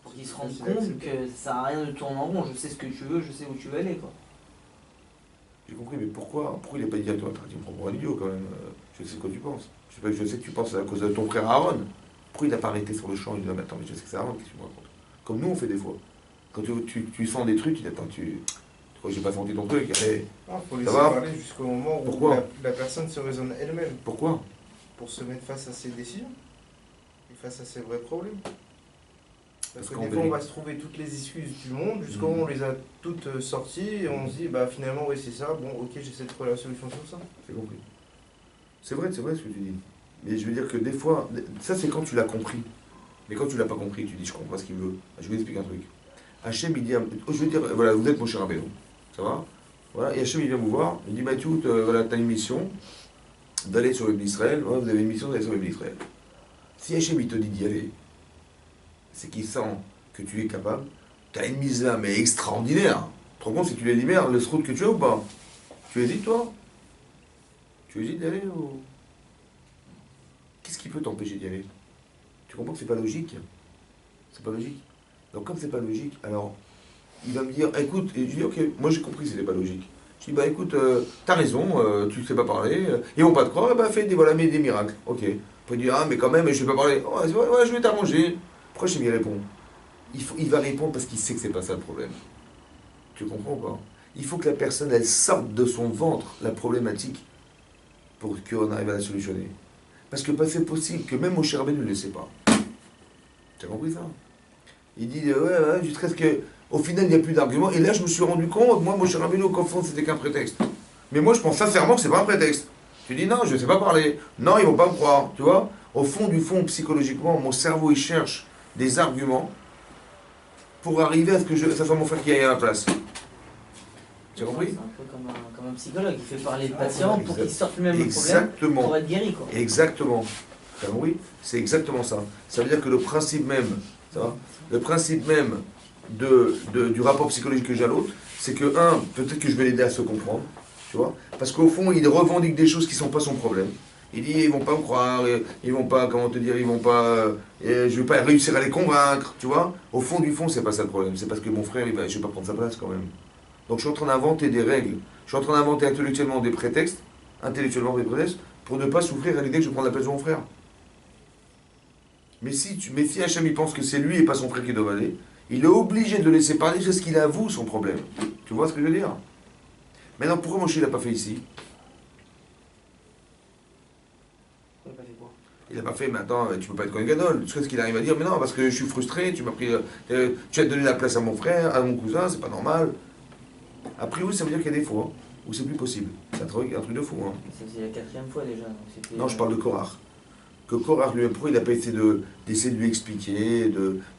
Speaker 2: Pour qu'il se rende compte que ça sert à rien de tourner en rond. Je sais ce que tu veux, je sais où tu veux aller, quoi.
Speaker 1: J'ai compris, mais pourquoi il n'a pas dit à toi, tu me prends pour un idiot quand même, je sais ce que tu penses. Je sais que tu penses à cause de ton frère Aaron. Pourquoi il n'a pas arrêté sur le champ? Il dit non, mais attends, mais je sais que c'est Aaron, qu'est-ce que tu me racontes? Comme nous on fait des fois. Quand tu sens des trucs, tu dis attends, tu crois que j'ai pas senti ton truc? Allez,
Speaker 3: Il faut laisser parler jusqu'au moment où la personne se raisonne elle-même.
Speaker 1: Pourquoi?
Speaker 3: Pour se mettre face à ses décisions et face à ses vrais problèmes. Parce que des fois, on va se trouver toutes les excuses du monde, jusqu'au moment où on les a toutes sorties, et on se dit, bah finalement, oui, c'est ça, bon, ok, j'essaie de trouver la solution sur ça.
Speaker 1: J'ai compris. C'est vrai ce que tu dis. Mais je veux dire que des fois, ça c'est quand tu l'as compris. Mais quand tu l'as pas compris, tu dis, je comprends ce qu'il veut. Je vais expliquer un truc. Hachem, il dit, je veux dire, voilà, vous êtes mon cher Rabbeinu, ça va? Voilà, et Hachem, il vient vous voir, il dit, Mathieu, voilà, tu as une mission d'aller sur le Israël, voilà, vous avez une mission d'aller sur le Israël. Si Hachem, il te dit d'y aller, c'est qu'il sent que tu es capable, tu as une mise là, mais extraordinaire. Tu te rends compte si tu les libères, le route que tu as ou pas? Tu hésites, toi? Tu hésites d'aller ou... Qu'est-ce qui peut t'empêcher d'y aller? Tu comprends que c'est pas logique? C'est pas logique. Donc comme c'est pas logique, alors il va me dire, écoute, et je dis ok, moi j'ai compris que c'était pas logique. Je dis bah écoute, t'as raison, tu sais pas parler, ils vont pas te croire, bah fais voilà, mais des miracles, ok. Après il dit ah mais quand même, je sais pas parler, oh, ouais, je vais t'arranger. Pourquoi je lui réponds? Il va répondre parce qu'il sait que c'est pas ça le problème. Tu comprends pas? Il faut que la personne elle sorte de son ventre la problématique pour qu'on arrive à la solutionner. Parce que bah, c'est possible que même Moshe Rabbeinu ne le sait pas. Tu as compris ça? Il dit ouais, jusqu'à ce qu'au final il n'y a plus d'arguments. Et là je me suis rendu compte, moi Moshe Rabbeinu qu'au fond c'était qu'un prétexte. Mais moi je pense sincèrement que c'est pas un prétexte. Tu dis non, je ne sais pas parler. Non, ils vont pas me croire. Tu vois? Au fond du fond, psychologiquement, mon cerveau il cherche des arguments pour arriver à ce que ça soit mon frère qui aille à la place. Tu as compris?
Speaker 2: C'est un peu comme un psychologue, il fait parler le patient pour qu'il sorte lui-même le problème pour être guéri, quoi.
Speaker 1: Exactement. Tu as compris? C'est exactement ça. Ça veut dire que le principe même, ça va, le principe même du rapport psychologique que j'ai à l'autre, c'est que, peut-être que je vais l'aider à se comprendre, tu vois, parce qu'au fond, il revendique des choses qui ne sont pas son problème. Il dit, ils vont pas me croire, ils vont pas, comment te dire, ils vont pas, je vais pas réussir à les convaincre, tu vois. Au fond du fond, c'est pas ça le problème. C'est parce que mon frère, je vais pas prendre sa place quand même. Donc je suis en train d'inventer des règles, je suis en train d'inventer intellectuellement des prétextes, pour ne pas souffrir à l'idée que je vais prendre la place de mon frère. Mais si Hachem il pense que c'est lui et pas son frère qui doit aller, il est obligé de le laisser parler jusqu'à ce qu'il avoue son problème. Tu vois ce que je veux dire? Maintenant, pourquoi Moshe il l'a pas fait ici? Il n'a pas fait, mais attends, tu peux pas être Kohen Gadol. Jusqu'à ce qu'il arrive à dire, mais non, parce que je suis frustré, tu as donné la place à mon frère, à mon cousin, c'est pas normal. A priori, ça veut dire qu'il y a des fois où c'est plus possible. C'est un truc de fou. Hein.
Speaker 2: C'est la 4e fois déjà. Donc
Speaker 1: non, je parle de Korach. Que Korach lui-même, pourquoi il n'a pas essayé d'essayer de lui expliquer,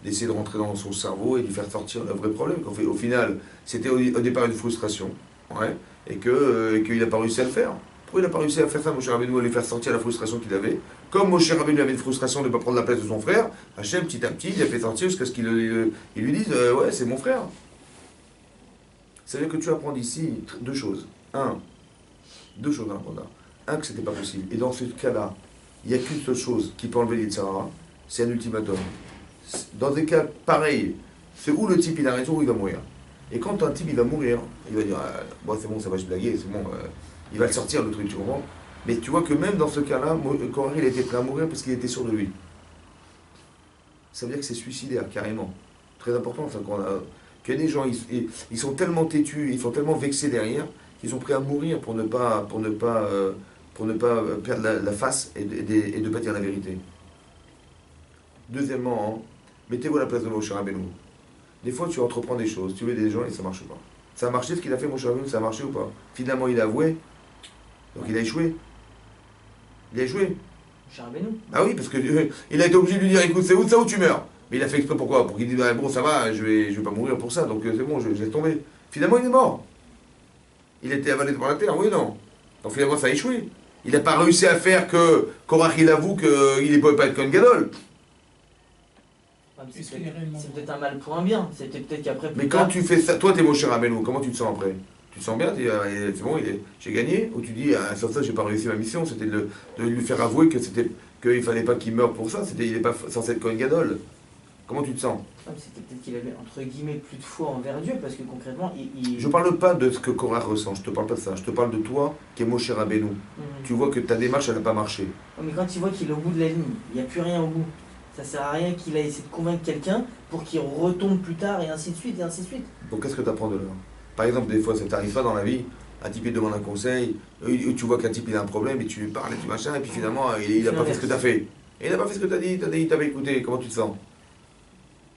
Speaker 1: d'essayer de rentrer dans son cerveau et de lui faire sortir le vrai problème. Au final, c'était au départ une frustration, ouais, et qu'il n'a pas réussi à le faire. Pourquoi il n'a pas réussi à faire ça, Moshe Rabbeinu, à lui faire sortir la frustration qu'il avait? Comme Moshe Rabbeinu avait une frustration de ne pas prendre la place de son frère, Hachem, petit à petit, il a fait sortir jusqu'à ce qu'il lui dise ouais, c'est mon frère. Ça veut dire que tu apprends d'ici deux choses. Deux choses à apprendre. Que c'était pas possible. Et dans ce cas-là, il n'y a qu'une seule chose qui peut enlever l'Yitzhara, c'est un ultimatum. Dans des cas pareils, c'est où le type il a raison ou il va mourir. Et quand un type il va mourir, il va dire bon, c'est bon, ça va se blaguer, c'est bon, il va le sortir le truc, tu comprends? Mais tu vois que même dans ce cas-là, Korach il était prêt à mourir parce qu'il était sûr de lui. Ça veut dire que c'est suicidaire, carrément. Très important, ça, qu'il y a des gens, ils sont tellement têtus, ils sont tellement vexés derrière, qu'ils sont prêts à mourir pour ne pas perdre la face et de ne pas dire la vérité. Deuxièmement, mettez-vous à la place de Moshe Rabbeinu. Des fois, tu entreprends des choses, tu veux des gens et ça ne marche pas. Ça a marché ce qu'il a fait, Moshe Rabbeinu, ça a marché ou pas? Finalement, il a avoué, donc il a échoué. Il a échoué.
Speaker 2: Moshe Rabbeinu?
Speaker 1: Ah oui, parce qu'il a été obligé de lui dire, écoute, c'est où ça où tu meurs? Mais il a fait exprès pourquoi? Pour qu'il dise, bon, ça va, je vais pas mourir pour ça, donc c'est bon, je laisse tomber. Finalement, il est mort. Il a été avalé par la terre, oui, non. Donc finalement, ça a échoué. Il n'a pas réussi à faire que Korach il avoue qu'il ne pouvait pas être Kohen Gadol.
Speaker 2: C'est peut-être un mal pour un bien. C'était peut-être qu'après.
Speaker 1: Mais quand tu fais ça, toi t'es mon cher Rabbeinu, comment tu te sens après? Tu te sens bien? C'est bon, j'ai gagné? Ou tu dis, ah, sur ça, j'ai pas réussi ma mission, c'était de lui faire avouer qu'il fallait pas qu'il meure pour ça, il n'est pas censé être Kohen Gadol. Comment tu te sens?
Speaker 2: C'était peut-être qu'il avait, entre guillemets, plus de foi envers Dieu, parce que concrètement, il...
Speaker 1: Je parle pas de ce que Korah ressent, je te parle pas de ça, je te parle de toi qui est Moshe Rabbeinu. Tu vois que ta démarche, elle n'a pas marché.
Speaker 2: Mais quand il voit qu'il est au bout de la ligne, il n'y a plus rien au bout. Ça sert à rien qu'il a essayé de convaincre quelqu'un pour qu'il retombe plus tard, et ainsi de suite, et ainsi de suite.
Speaker 1: Donc qu'est-ce que tu apprends de là? Par exemple, des fois, ça t'arrive pas dans la vie, un type il demande un conseil, tu vois qu'un type il a un problème, et tu lui parles, et tu machin, et puis finalement, il n'a pas fait ce que tu as fait. Et il n'a pas fait ce que tu as dit, il t'avait écouté, comment tu te sens?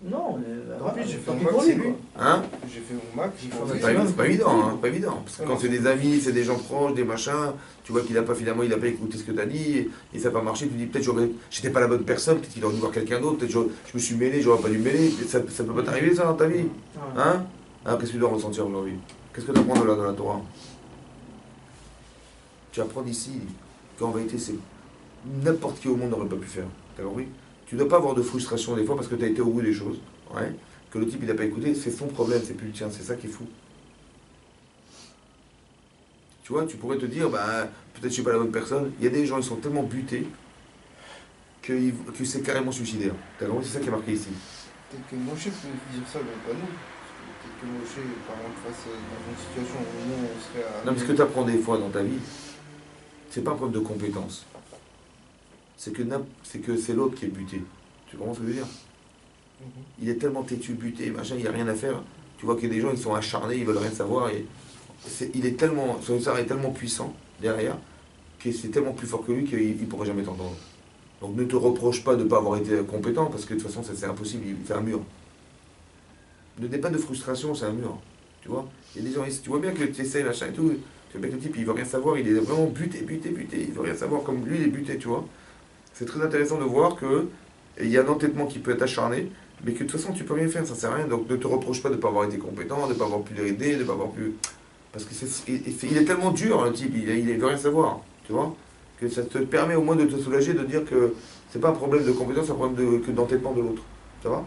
Speaker 3: Non, en plus, j'ai fait mon max, c'est lui.
Speaker 1: Hein?
Speaker 3: J'ai fait mon max.
Speaker 1: C'est pas évident, hein, pas évident. Parce que quand c'est des amis, c'est des gens proches, des machins, tu vois qu'il a pas finalement, il a pas écouté ce que tu as dit, et ça n'a pas marché, tu dis peut-être j'étais pas la bonne personne, peut-être qu'il aurait dû voir quelqu'un d'autre, peut-être je me suis mêlé, j'aurais pas dû me mêler, ça peut pas t'arriver ça dans ta vie. Hein? Alors qu'est-ce que tu dois ressentir aujourd'hui? Qu'est-ce que tu apprends de là dans la Torah? Tu apprends d'ici qu'en vérité, c'est n'importe qui au monde n'aurait pas pu faire. T'as compris? Tu ne dois pas avoir de frustration des fois parce que tu as été au bout des choses. Ouais. Que le type il n'a pas écouté, c'est son problème, c'est plus le tien, c'est ça qui est fou. Tu vois, tu pourrais te dire, bah, peut-être je ne suis pas la bonne personne. Il y a des gens, ils sont tellement butés que c'est carrément suicidaire. T'as compris? C'est ça qui est marqué ici.
Speaker 3: Peut-être que Moshe peut dire ça, mais pas nous. Peut-être que Moshe, par exemple, face dans une situation où nous, on serait à...
Speaker 1: Non, mais ce que tu apprends des fois dans ta vie, c'est pas un problème de compétence. C'est que c'est l'autre qui est buté. Tu comprends ce que je veux dire? Il est tellement têtu, buté, machin, il n'y a rien à faire. Tu vois qu'il y a des gens, ils sont acharnés, ils veulent rien savoir. Il est tellement, son histoire est tellement puissant derrière, que c'est tellement plus fort que lui qu'il ne pourra jamais t'entendre. Donc ne te reproche pas de ne pas avoir été compétent, parce que de toute façon, c'est impossible, il fait un mur. Ne n'aie pas de frustration, c'est un mur. Tu vois? Il y a des gens, tu vois bien que tu essaies, machin et tout, tu vois bien que le type, il ne veut rien savoir, il est vraiment buté, il ne veut rien savoir, comme lui, il est buté, tu vois? C'est très intéressant de voir qu'il y a un entêtement qui peut être acharné, mais que de toute façon tu peux rien faire, ça sert à rien. Donc ne te reproche pas de ne pas avoir été compétent, de ne pas avoir pu l'aider, de ne pas avoir pu... Parce qu'il est tellement dur, le type, il ne veut rien savoir, tu vois, que ça te permet au moins de te soulager, de dire que c'est pas un problème de compétence, c'est un problème d'entêtement de l'autre. Ça va?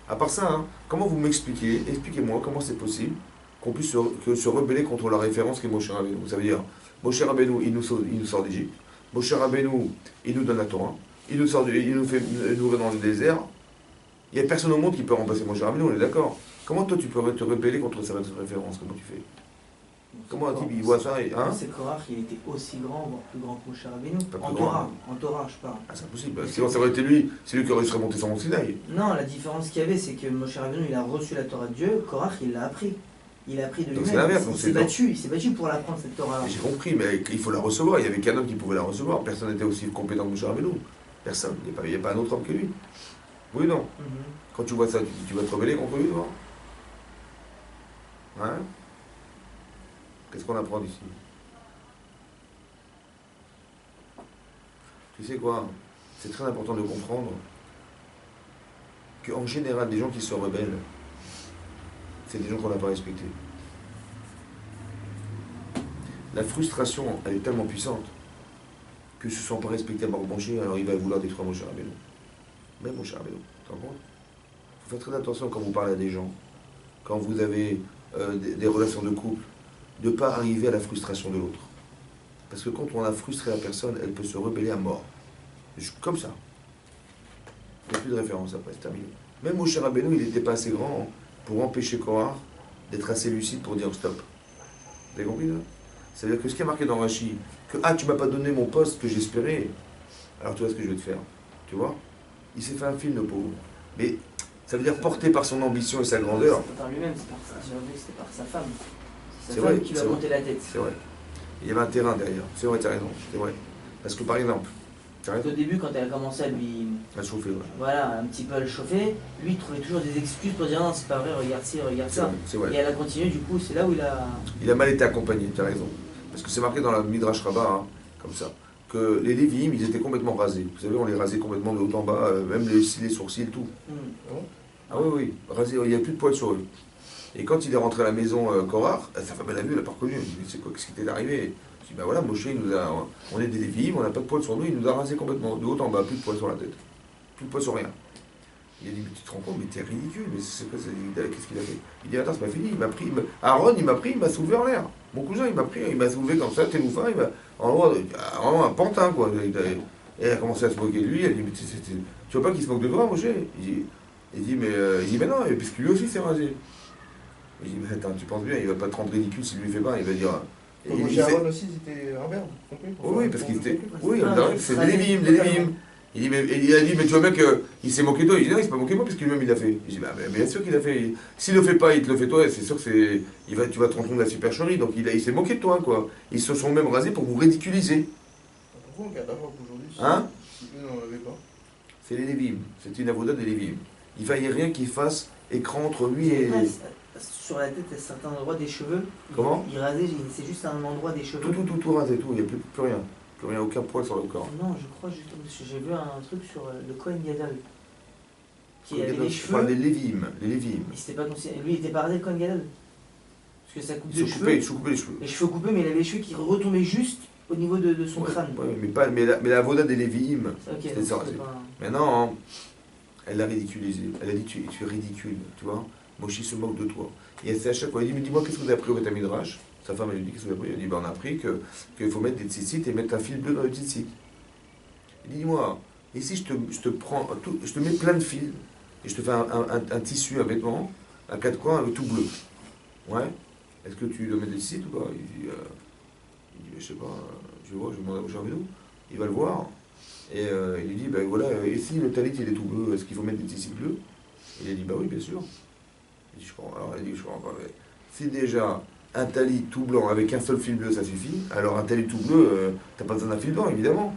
Speaker 1: À part ça, hein, comment vous m'expliquez, expliquez-moi comment c'est possible qu'on puisse se rebeller contre la référence qui est Moshe Rabbeinu. Ça veut dire, Moshe Rabbeinu, il nous sort d'Égypte. Moshe Rabbeinu, il nous donne la Torah, il nous fait nourrir dans le désert. Il n'y a personne au monde qui peut remplacer Moshe Rabbeinu, on est d'accord. Comment toi tu peux te rebeller contre cette référence? Comment tu fais? Comment un type il voit ça
Speaker 2: hein? C'est Korach, il était aussi grand, voire plus grand que Moshe Rabbeinu. En Torah, je parle.
Speaker 1: Ah, c'est impossible. Sinon ça aurait été lui, c'est lui qui aurait serait monté sur Mont Sinaï.
Speaker 2: Non, la différence qu'il y avait, c'est que Moshe Rabbeinu, il a reçu la Torah de Dieu, Korach, il l'a appris. Il a appris de lui-même.
Speaker 1: C'est l'inverse.
Speaker 2: Il s'est battu pour l'apprendre cette Torah.
Speaker 1: J'ai compris, mais il faut la recevoir. Il n'y avait qu'un homme qui pouvait la recevoir. Personne n'était aussi compétent que Moshe Rabbeinu. Personne. Il n'y a pas un autre homme que lui. Oui ou non? Quand tu vois ça, tu vas te rebeller contre lui, toi? Hein? Qu'est-ce qu'on apprend d'ici? Tu sais quoi? C'est très important de comprendre qu'en général, des gens qui se rebellent, c'est des gens qu'on n'a pas respectés. La frustration, elle est tellement puissante que se sont pas respectés par Moshe, alors il va vouloir détruire Moshe Rabbeinu. Même Moshe Rabbeinu, tu te rends compte? Il faut faire très attention quand vous parlez à des gens, quand vous avez des relations de couple, de ne pas arriver à la frustration de l'autre. Parce que quand on a frustré la personne, elle peut se rebeller à mort. Comme ça. Il n'y a plus de référence après, c'est terminé. Même Moshe Rabbeinu, il n'était pas assez grand pour empêcher Korah d'être assez lucide pour dire stop. Vous avez compris là? C'est-à-dire que ce qui est marqué dans Rashi, que tu m'as pas donné mon poste que j'espérais, alors tu vois ce que je vais te faire. Tu vois? Il s'est fait un film, le pauvre. Mais ça veut dire porté par son ambition et sa grandeur.
Speaker 2: C'est pas par lui-même, c'était par sa femme. C'est sa femme qui lui a monté la tête.
Speaker 1: C'est vrai. Il y avait un terrain derrière. C'est vrai, tu as raison. C'est vrai. Parce que par exemple,
Speaker 2: au début, quand elle a commencé à lui...
Speaker 1: À chauffer, ouais.
Speaker 2: Voilà, un petit peu à le chauffer, lui, il trouvait toujours des excuses pour dire non, c'est pas vrai, regarde ci, regarde ça.
Speaker 1: C'est vrai.
Speaker 2: Et elle a continué, du coup, c'est là où il a...
Speaker 1: Il a mal été accompagné, tu as raison. Parce que c'est marqué dans la Midrash Rabbah, hein, comme ça, que les Lévi'im, ils étaient complètement rasés. Vous savez, on les rasait complètement de haut en bas, même les sourcils, tout. Ah oui, oui, rasés, il n'y a plus de poils sur eux. Et quand il est rentré à la maison Korah, sa femme elle a vu, elle n'a pas reconnu. Elle dit, c'est quoi, qu'est-ce qui t'est arrivé? Je dis, ben voilà, Moshe, on est des Lévi'im, on n'a pas de poils sur nous, il nous a rasé complètement, de haut en bas, plus de poils sur la tête. Plus de poils sur rien. Il a dit, mais tu te rends compte, mais t'es ridicule, mais c'est quoi, qu'est-ce qu'il a fait? Il dit, attends, c'est pas fini, il m'a pris, Aaron, il m'a pris, il m'a soulevé en l'air. Mon cousin, il m'a pris, il m'a soulevé comme ça, Téloufa, il m'a, vraiment un pantin, quoi. Et elle a commencé à se moquer de lui, elle dit, mais tu vois pas qu'il se moque de toi, Moshe? Il dit, mais non, et puisque lui aussi s'est rasé. Il dit, mais attends, tu penses bien, il va pas te rendre ridicule s'il lui fait pas, il va dire.
Speaker 3: Moshe Aaron aussi, c'était un verbe, compris?
Speaker 1: Oui, parce qu'il était. Oui, c'est des Lévim. Il a dit, mais tu vois bien qu'il s'est moqué de toi. Il dit, non, il s'est pas moqué de moi, parce que lui-même il l'a fait. Je dis, bah, bien sûr qu'il l'a fait. S'il le fait pas, il te le fait toi, c'est sûr que tu vas te rendre compte de la supercherie. Donc il s'est moqué de toi, quoi. Ils se sont même rasés pour vous ridiculiser.
Speaker 3: Pourquoi on garde d'abord qu'aujourd'hui,
Speaker 1: hein?
Speaker 3: Si eux n'en avaient pas?
Speaker 1: C'est les Lévim. C'est une avoda des Lévim. Il ne rien qu'il fasse écran entre lui et.
Speaker 2: Sur la tête, il y a certains endroits des cheveux.
Speaker 1: Comment?
Speaker 2: Il rasait, c'est juste un endroit des cheveux.
Speaker 1: Tout rasé, tout. Il n'y a plus rien. Plus rien, aucun poil sur le corps.
Speaker 2: Non, je crois justement, parce que j'ai vu un truc sur le Kohen Gadol. Qui avait les cheveux.
Speaker 1: On parle des Lévim. Les Lévim.
Speaker 2: Il s'était pas considéré. Lui, il était pas rasé, le Kohen Gadol. Parce que ça coupe
Speaker 1: les cheveux. Il se coupait les cheveux.
Speaker 2: Les cheveux coupés, mais il avait les cheveux qui retombaient juste au niveau de son crâne.
Speaker 1: Ouais, mais la voda des Lévim,
Speaker 2: okay,
Speaker 1: c'était ça rasé. Maintenant, elle l'a ridiculisé. Elle a dit, tu es ridicule, tu vois. Moshe se moque de toi. Et c'est à chaque fois, il dit, mais dis-moi, qu'est-ce que vous avez appris au Beth Midrash? Sa femme, elle lui dit, qu'est-ce que vous avez appris? Elle dit, ben, on a appris qu'il faut mettre des tzitzit et mettre un fil bleu dans le tzitzit. Il dit, dis-moi, ici, je te mets plein de fils, et je te fais un tissu, un vêtement, à quatre coins, tout bleu. Ouais. Est-ce que tu dois mettre des tzitzit ou pas? Il dit, je sais pas, je vais voir, je vais demander à Moshe Rabbeinu. Il va le voir. Et il lui dit, ben voilà, et si le talit il est tout bleu, est-ce qu'il faut mettre des tzitzit bleus? Il a dit, bah oui, bien sûr. Il dit, je comprends. Alors, il dit, je comprends pas. Si déjà un talit tout blanc avec un seul fil bleu, ça suffit, alors un talit tout bleu, t'as pas besoin d'un fil blanc, évidemment.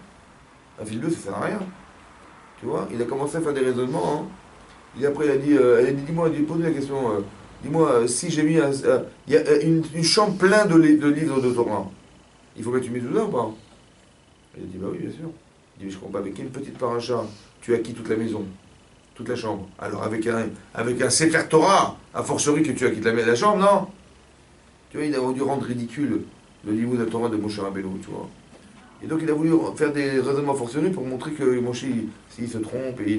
Speaker 1: Un fil bleu, ça sert à rien. Tu vois, il a commencé à faire des raisonnements. Hein. Et après, elle a dit, dis-moi, pose la question, dis-moi, si j'ai mis il y a une chambre pleine de livres de Torah, il faut mettre une mezouza ou pas? Il a dit, bah oui, bien sûr. Il dit, mais je comprends pas, avec une petite paracha, tu acquis toute la maison. Toute la chambre. Alors avec un Sefer Torah, a fortiori que tu as quitté la chambre, non? Tu vois, il a dû rendre ridicule le niveau de la Torah de Moshe Rabbeinu, tu vois. Et donc il a voulu faire des raisonnements forcerés pour montrer que Moshe, s'il se trompe, et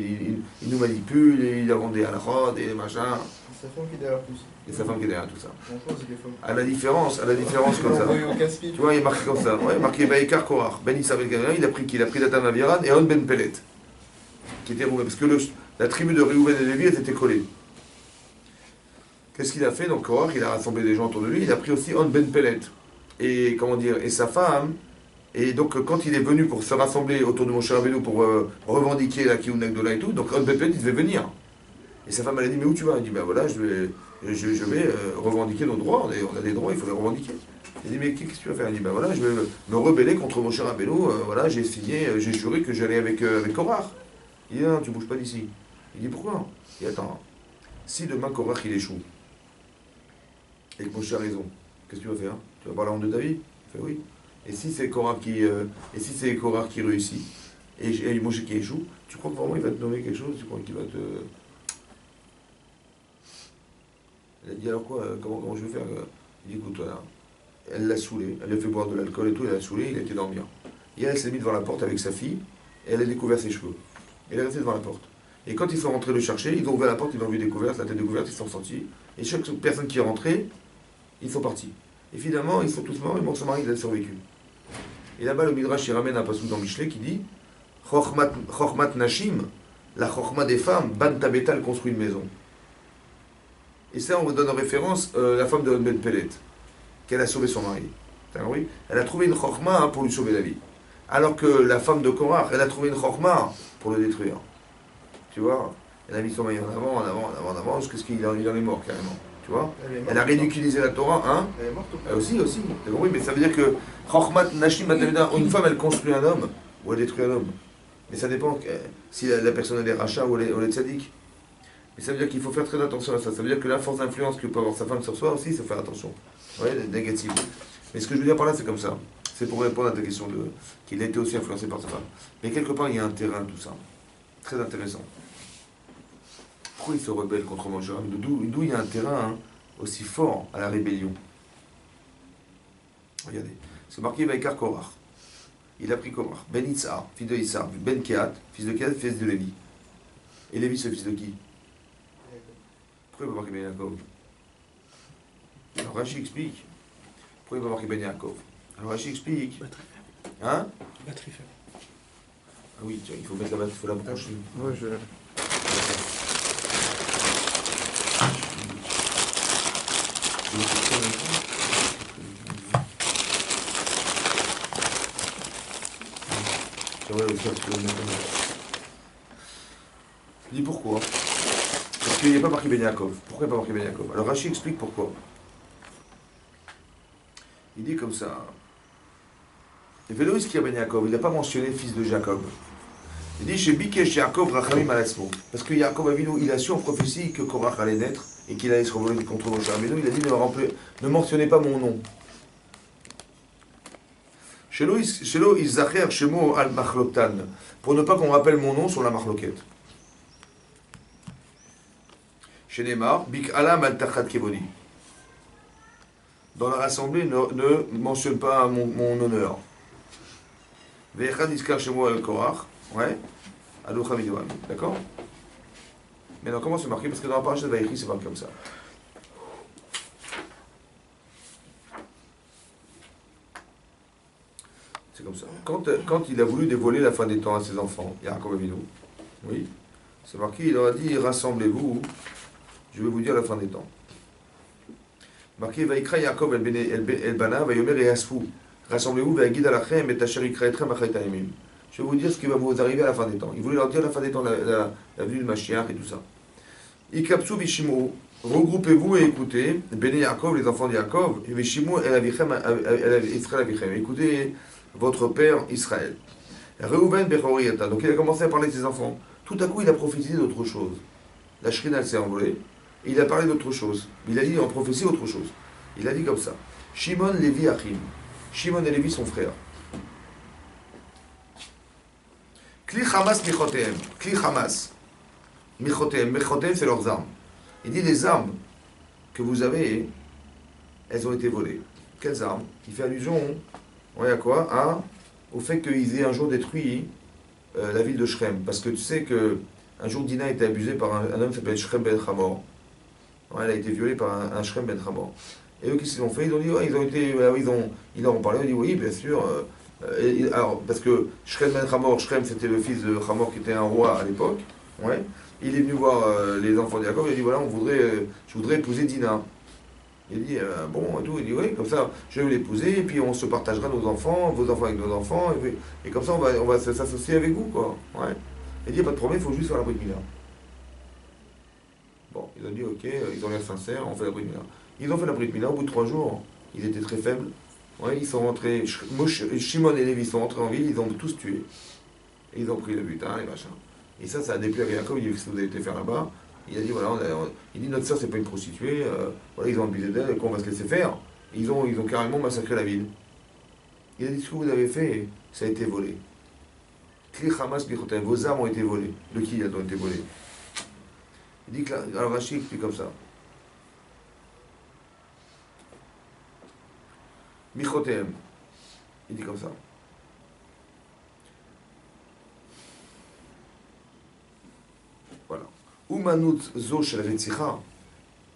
Speaker 1: il nous manipule, et il a vendu à la rode, et machin.
Speaker 3: C'est sa femme qui est derrière tout ça.
Speaker 1: Et sa femme qui est derrière tout ça.
Speaker 3: Bonjour, c'est les femmes.
Speaker 1: À la différence comme ça. Tu vois, il est marqué comme ça. Ouais, marqué Baïkar Korach. Ben Issa Ben Gavriel, il a pris Datan Aviran et On Ben Pelet. Qui était Rouven. Parce que la tribu de Réhouven et Lévi, elle était collée. Qu'est-ce qu'il a fait? Donc Korach, il a rassemblé des gens autour de lui, il a pris aussi On Ben Pelet. Et comment dire, et sa femme. Et donc quand il est venu pour se rassembler autour de Moshe Rabbeinu pour revendiquer la Kiyun Agdola et tout, donc On Ben Pelet, il devait venir. Et sa femme, elle a dit, mais où tu vas? Il dit, ben voilà, je vais revendiquer nos droits, on a des droits, il faut les revendiquer. Il dit, mais qu'est-ce que tu vas faire? Il dit, ben voilà, je vais me rebeller contre Moshe Rabbeinu, voilà, j'ai signé, j'ai juré que j'allais avec Korach. Il dit, non, tu bouges pas d'ici. Il dit, pourquoi? Il dit, attends, si demain Korach il échoue, et que Moshe a raison, qu'est-ce que tu vas faire? Tu vas avoir la honte de ta vie? Il fait, oui. Et si c'est Korach qui réussit, et Moshe qui échoue, tu crois que vraiment il va te nommer quelque chose? Tu crois qu'il va te... Elle a dit, alors quoi, comment je vais faire? Il dit, écoute, voilà. Elle l'a saoulé, elle lui a fait boire de l'alcool et tout, elle l'a saoulé, il a été dormir. Et elle s'est mise devant la porte avec sa fille, et elle a découvert ses cheveux. Elle est restée devant la porte. Et quand ils sont rentrés le chercher, ils ont ouvert la porte, ils l'ont vu découverte, la tête découverte, ils sont sortis. Et chaque personne qui est rentrée, ils sont partis. Et finalement, ils sont tous morts, et mon mari, il a survécu. Et là-bas, le Midrash, il ramène un passage dans Michelet qui dit Chochmat Nashim, la Chochma des femmes, Ban Tabetal construit une maison. Et ça, on vous donne en référence la femme de Ben Pelet, qu'elle a sauvé son mari. Oui, elle a trouvé une Chochma pour lui sauver la vie. Alors que la femme de Korach, elle a trouvé une Chochma pour le détruire. Tu vois, elle a mis son mari en avant, jusqu'à ce qu'il en est mort carrément. Tu vois, elle a ridiculisé la Torah, hein. Elle est morte aussi. T'as compris, mais ça veut dire que Chochmat Nashim, une femme, elle construit un homme, ou elle détruit un homme. Mais ça dépend si la personne elle est rachat ou elle est tzaddik. Mais ça veut dire qu'il faut faire très attention à ça. Ça veut dire que la force d'influence que peut avoir sa femme sur soi aussi, il faut faire attention. Ouais, négative. Mais ce que je veux dire par là, c'est comme ça. C'est pour répondre à ta question qu'il a été aussi influencé par sa femme. Mais quelque part, il y a un terrain, tout ça. Très intéressant. Pourquoi il se rebelle contre Moshe Rabbeinu? D'où il y a un terrain aussi fort à la rébellion? Regardez. C'est marqué Vaikar Korach. Il a pris Korach. Ben Itzhar, fils de Issar. Ben Kehat, fils de Kehat, fils de Lévi. Et Lévi, c'est le fils de qui? Pourquoi il va marquer Ben Yaakov? Alors Rashi explique. Pourquoi il va marquer Ben Yaakov? Alors Rashi explique. Hein?
Speaker 4: Batterie faible.
Speaker 1: Ah oui, tiens, il faut mettre la batterie, il faut la brancher.
Speaker 3: Ouais, je...
Speaker 1: Il dit pourquoi? Parce qu'il n'y a pas marqué Ben Yaakov. Pourquoi il n'y a pas marqué Ben Yaakov? Alors Rashi explique pourquoi. Il dit comme ça. Et Véloïs qui a Ben Yaakov, il n'a pas mentionné fils de Jacob. Il dit chez Bikesh Yaakov Rachamim Alasmo. Parce que Yaakov Avinu, il a su en prophétie que Korach allait naître et qu'il allait se revoler contre Moshe Rabbeinu. Il a dit ne mentionnez pas mon nom. Shelo Izacher Shemo al Machlotan. Pour ne pas qu'on rappelle mon nom sur la Machloket. Chez Neymar, Bik Alam al Tachat Kevodi. Dans la rassemblée, ne mentionne pas mon honneur. Ve'echad Iskar Shemo al Korach. Ouais. Aloucha Midoam. D'accord? Maintenant, comment c'est marqué? Parce que dans la parasha de Vaïchi, c'est pas comme ça. C'est comme ça. Quand il a voulu dévoiler la fin des temps à ses enfants, Yaakov Avinu, oui, c'est marqué, il leur a dit, rassemblez-vous, je vais vous dire la fin des temps. Marqué, Vaikra Yaakov el Bana, Vayomer et Asfou. Rassemblez-vous, Vaïgid alachem et Asher Ikra etrem achayt hayamim. Je vais vous dire ce qui va vous arriver à la fin des temps. Il voulait leur dire la fin des temps, la venue de Mashiach et tout ça. Ikapsu Vishimo, regroupez-vous et écoutez, Béné Yaakov, les enfants de Yaakov, et Vishimo el Avichem, Israël Avichem. Écoutez votre père Israël. Reuven Bechoriata. Donc il a commencé à parler de ses enfants. Tout à coup, il a prophétisé d'autre chose. La Shrina, elle s'est envolée. Et il a parlé d'autre chose. Il a dit en prophétie autre chose. Il a dit comme ça. Shimon Lévi Achim. Shimon et Lévi, son frère. Kli Hamas Michotem. Kli Hamas. Michotem. Michotem, c'est leurs armes. Il dit les armes que vous avez, elles ont été volées. Quelles armes? Il fait allusion, à quoi? Au fait qu'ils aient un jour détruit la ville de Shrem. Parce que tu sais que un jour Dina a été abusée par un homme qui s'appelle Shrem Ben Hamor. Ouais, elle a été violée par un Shrem Ben Hamor. Et eux, qu'est-ce qu'ils ont fait? Ils ont dit, ouais, ils leur ont parlé, ils ont dit, oui, bien sûr. Alors, parce que Shrem Ben Hamor, Shrem c'était le fils de Hamor qui était un roi à l'époque. Ouais. Il est venu voir les enfants de Jacob, il a dit, voilà, je voudrais épouser Dina. Il a dit, bon, et tout. Il dit, oui, comme ça, je vais l'épouser, et puis on se partagera nos enfants, vos enfants avec nos enfants, et comme ça, on va s'associer avec vous, quoi. Ouais. Il dit, pas de problème, il faut juste faire la Brit Mila. Bon, ils ont dit, ok, ils ont l'air sincères, on fait la Brit Mila. Ils ont fait la Brit Mila, au bout de 3 jours, ils étaient très faibles. Ouais, ils sont rentrés, Shimon et Lévi sont rentrés en ville, ils ont tous tué. Et ils ont pris le butin, les machins. Et ça a déplu à Jacob, il dit, qu'est-ce que vous avez été faire là-bas? Il a dit, voilà, il dit, notre sœur, c'est pas une prostituée, voilà, ils ont abusé d'elle, qu'on va se laisser faire. Ils ont carrément massacré la ville. Il a dit, ce que vous avez fait, ça a été volé. Kli Hamas Bichotem, vos armes ont été volées. De qui elles ont été volées? Il dit que là, alors Rashi explique comme ça. Michotem, il dit comme ça. Voilà. Umanut zo shel retzicha,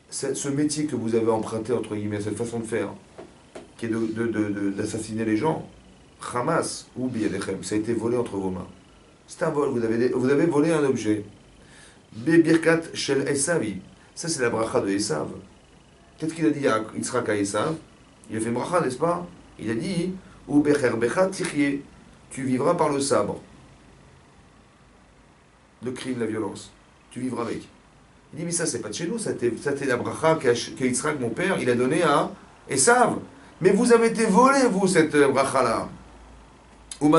Speaker 1: ce métier que vous avez emprunté, entre guillemets, cette façon de faire, qui est d'assassiner les gens, Hamas ou Biyadechem, ça a été volé entre vos mains. C'est un vol, vous avez volé un objet. Bebirkat shel Esavi, ça c'est la bracha de Esav. Qu'est-ce qu'il a dit à Yitzhak à Esav? Il a fait une bracha, n'est-ce pas? Il a dit, ou becher becha tichye, tu vivras par le sabre. Le crime, la violence. Tu vivras avec. Il dit, mais ça, c'est pas de chez nous, ça c'était la bracha qu'Yitzhak, mon père, il a donné à Esav. Mais vous avez été volé, vous, cette bracha-là. Vous lui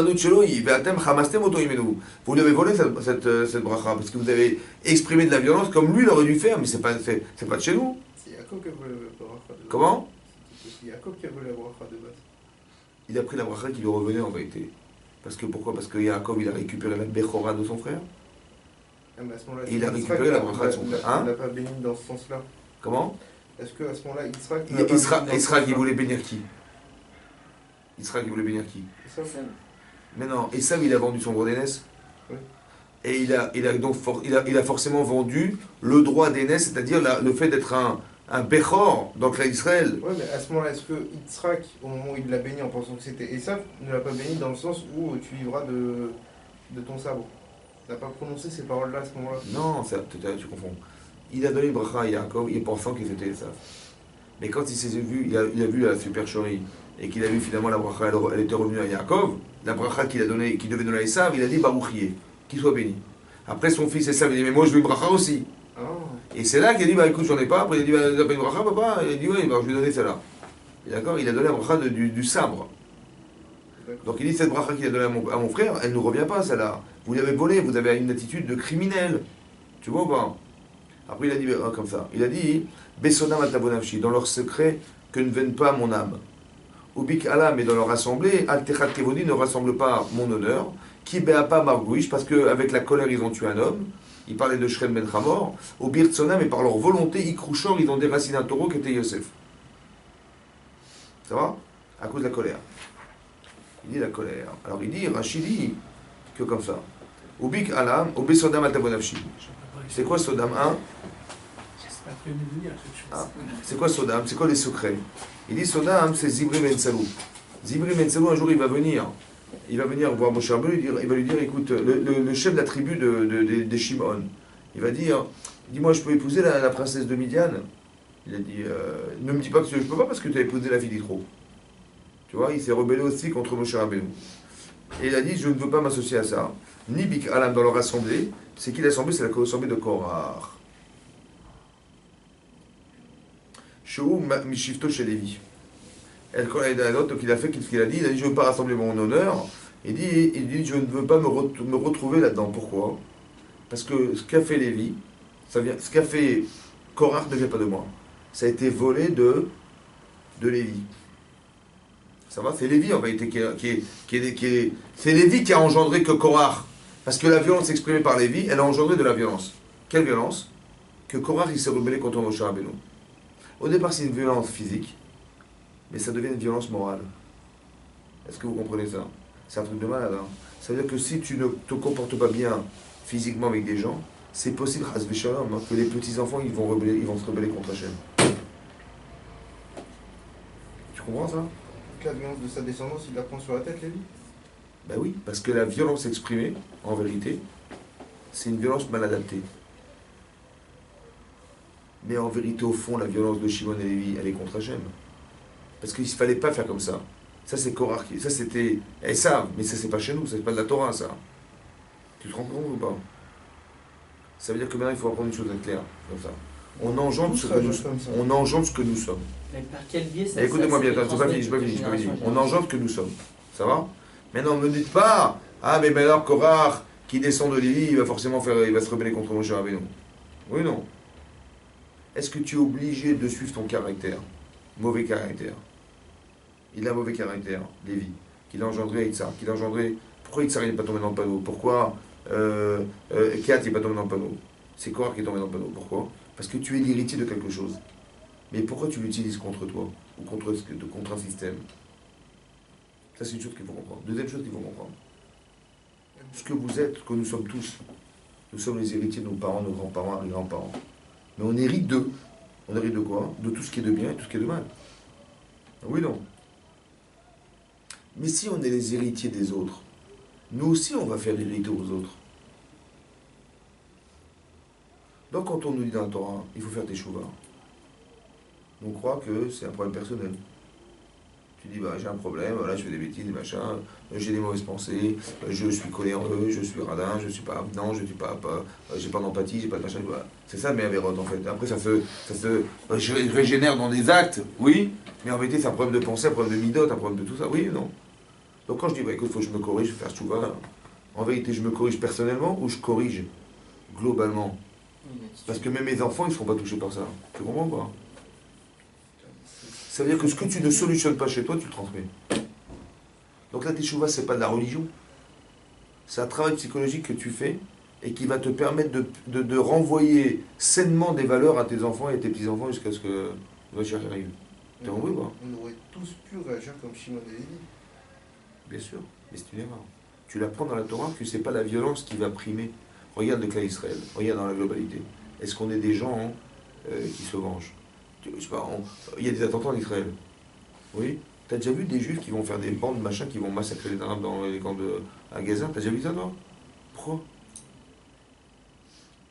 Speaker 1: avez volé cette bracha, parce que vous avez exprimé de la violence comme lui, il aurait dû faire, mais c'est pas de chez nous.
Speaker 3: C'est Yaakov qui a volé la bracha de base.
Speaker 1: Comment?
Speaker 3: C'est Yaakov qui a volé la bracha de base.
Speaker 1: Il a pris la bracha qui lui revenait en vérité. Parce que pourquoi? Parce que Yaakov, il a récupéré la Bechora de son frère.
Speaker 3: Ah, mais à ce moment-là,
Speaker 1: Il a récupéré la bracha de son frère.
Speaker 3: Il n'a pas béni dans ce sens-là.
Speaker 1: Comment?
Speaker 3: Est-ce qu'à ce moment-là, Yitzhak...
Speaker 1: Yitzhak, il voulait bénir qui? Yitzhak, il voulait bénir qui?
Speaker 3: C'est ça.
Speaker 1: Mais non, Esav, il a vendu son gros d'aînesse.
Speaker 3: Oui.
Speaker 1: Et il a forcément vendu le droit d'aînesse, c'est-à-dire le fait d'être un Bechor dans le clan d'Israël.
Speaker 3: Ouais, mais à ce moment-là, est-ce que Yitzhak, au moment où il l'a béni en pensant que c'était Esav, ne l'a pas béni dans le sens où tu vivras de ton sabre? Il n'a pas prononcé ces paroles-là à ce moment-là?
Speaker 1: Non, tu confonds. Il a donné le bracha à Yaakov, il pensant que c'était Esav. Mais quand il s'est vu, il a vu la supercherie, et qu'il a vu finalement la bracha, elle était revenue à Yaakov, la bracha qu'il devait donner à Esav, il a dit Baruchier, qu'il soit béni. Après son fils Esav, il a dit mais moi je veux une bracha aussi.
Speaker 3: Ah.
Speaker 1: Et c'est là qu'il a dit bah écoute j'en ai pas, après il a dit bah t'as pas une bracha papa, il a dit oui bah, je vais donner celle-là. D'accord. Il a donné la bracha du sabre. Donc il dit cette bracha qu'il a donnée à mon frère, elle ne nous revient pas celle-là. Vous l'avez volée, vous avez une attitude de criminel. Tu vois ou pas? Après il a dit comme ça, il a dit Besonam al-tabonavshi, dans leur secret que ne vienne pas mon âme. Ubik alam, et dans leur assemblée, al-techat kevodi, ne rassemble pas mon honneur. Ki be'apa margouish, parce qu'avec la colère ils ont tué un homme. Il parlait de Shrem ben Hamor. Au Birtsonam, et par leur volonté, Ikrouchor, ils ont déraciné un taureau qui était Yosef. Ça va? À cause de la colère. Il dit la colère. Alors il dit, Rachid dit que comme ça. Ubik alam, obe sodam al-tabonavshi. C'est quoi Sodam 1? Ah. C'est quoi Sodam? C'est quoi les secrets? Il dit Sodam, c'est Zibri ben Salou. Zibri ben Salou, un jour il va venir voir Moshe Rabbeinu, il va lui dire écoute, le chef de la tribu des Shimon, il va dire dis-moi, je peux épouser la princesse de Midian? Il a dit ne me dis pas que je peux pas parce que tu as épousé la fille d'Itro. Tu vois, il s'est rebellé aussi contre Moshe Rabbeinu. Et il a dit je ne veux pas m'associer à ça. Ni Bik Alam dans leur assemblée, c'est qui l'assemblée? C'est l'assemblée de Korah. Shou Mishifto chez Lévi. Donc il a fait ce qu'il a dit, il a dit je ne veux pas rassembler mon honneur, il dit je ne veux pas me retrouver là-dedans. Pourquoi? Parce que ce qu'a fait Lévi, ce qu'a fait Korach ne vient pas de moi. Ça a été volé de Lévi. Ça va? C'est Lévi en réalité c'est Lévi qui a engendré que Korach. Parce que la violence exprimée par Lévi, elle a engendré de la violence. Quelle violence? Que Korach il s'est rebellé contre Moshe Rabbeinu. Au départ c'est une violence physique. Mais ça devient une violence morale. Est-ce que vous comprenez ça? C'est un truc de malade. Hein. Ça veut dire que si tu ne te comportes pas bien physiquement avec des gens, c'est possible, hein, que les petits-enfants ils vont se rebeller contre Hachem. Tu comprends ça?
Speaker 3: La violence de sa descendance, il la prend sur la tête, Lévi?
Speaker 1: Ben oui, parce que la violence exprimée, en vérité, c'est une violence mal adaptée. Mais en vérité, au fond, la violence de Shimon et Lévi, elle est contre Hachem. Parce qu'il ne fallait pas faire comme ça. Ça, c'est Korach. Ça, c'était Esav. Mais ça, c'est pas chez nous. C'est pas de la Torah, ça. Tu te rends compte ou pas? Ça veut dire que maintenant, il faut apprendre une chose claire. Comme ça. On engendre ce que nous sommes.
Speaker 2: Mais par quel biais ça?
Speaker 1: Écoutez-moi bien, c'est pas fini. On engendre ce que nous sommes. Ça va? Maintenant, ne me dites pas, ah, mais alors, Korach, qui descend de Lévi, il va se rebeller contre Moshe Rabbeinu. Oui, non. Est-ce que tu es obligé de suivre ton caractère? Mauvais caractère. Il a un mauvais caractère, Lévi, qu'il a engendré Yitzhak, qu'il a engendré. Pourquoi Yitzhak n'est pas tombé dans le panneau? Pourquoi Kéat n'est pas tombé dans le panneau? C'est Korach qui est tombé dans le panneau. Pourquoi? Parce que tu es l'héritier de quelque chose. Mais pourquoi tu l'utilises contre toi? Ou contre un système? Ça, c'est une chose qu'il faut comprendre. Deuxième chose qu'il faut comprendre. Ce que vous êtes, que nous sommes tous, nous sommes les héritiers de nos parents, nos grands-parents, arrière-grands-parents. Mais on hérite d'eux. On hérite de quoi? De tout ce qui est de bien et tout ce qui est de mal. Oui, non. Mais si on est les héritiers des autres, nous aussi on va faire l'hérité aux autres. Donc quand on nous dit dans la Torah, il faut faire tes chouvas, on croit que c'est un problème personnel. Tu dis, bah j'ai un problème, voilà, je fais des bêtises, des machins, j'ai des mauvaises pensées, je suis coléreux, je suis radin, je suis pas avenant, je suis pas j'ai pas d'empathie, j'ai pas de machin, voilà. C'est ça mes avérotes en fait. Après ça se régénère dans des actes, oui, mais en vérité c'est un problème de pensée, un problème de midot, un problème de tout ça, oui ou non? Donc quand je dis, bah écoute, il faut que je me corrige, je vais faire ce chouva, en vérité je me corrige personnellement ou je corrige globalement? Parce que même mes enfants ils ne seront pas touchés par ça. Tu comprends pas? Ça veut dire que ce que tu ne solutionnes pas chez toi, tu le transmets. Donc la teshuva, ce n'est pas de la religion. C'est un travail psychologique que tu fais et qui va te permettre de renvoyer sainement des valeurs à tes enfants et à tes petits-enfants jusqu'à ce que le Mashiach arrive. T'es compris ou pas?
Speaker 3: On aurait tous pu réagir comme Shimon et Lévi.
Speaker 1: Bien sûr, mais c'est une erreur. Tu l'apprends dans la Torah que ce n'est pas la violence qui va primer. Regarde le cas Israël, regarde dans la globalité. Est-ce qu'on est des gens qui se vengent? Je sais pas, il y a des attentats en Israël. Oui. T'as déjà vu des juifs qui vont faire des bandes machin qui vont massacrer les arabes dans les camps à Gaza? T'as déjà vu ça, toi? Pourquoi?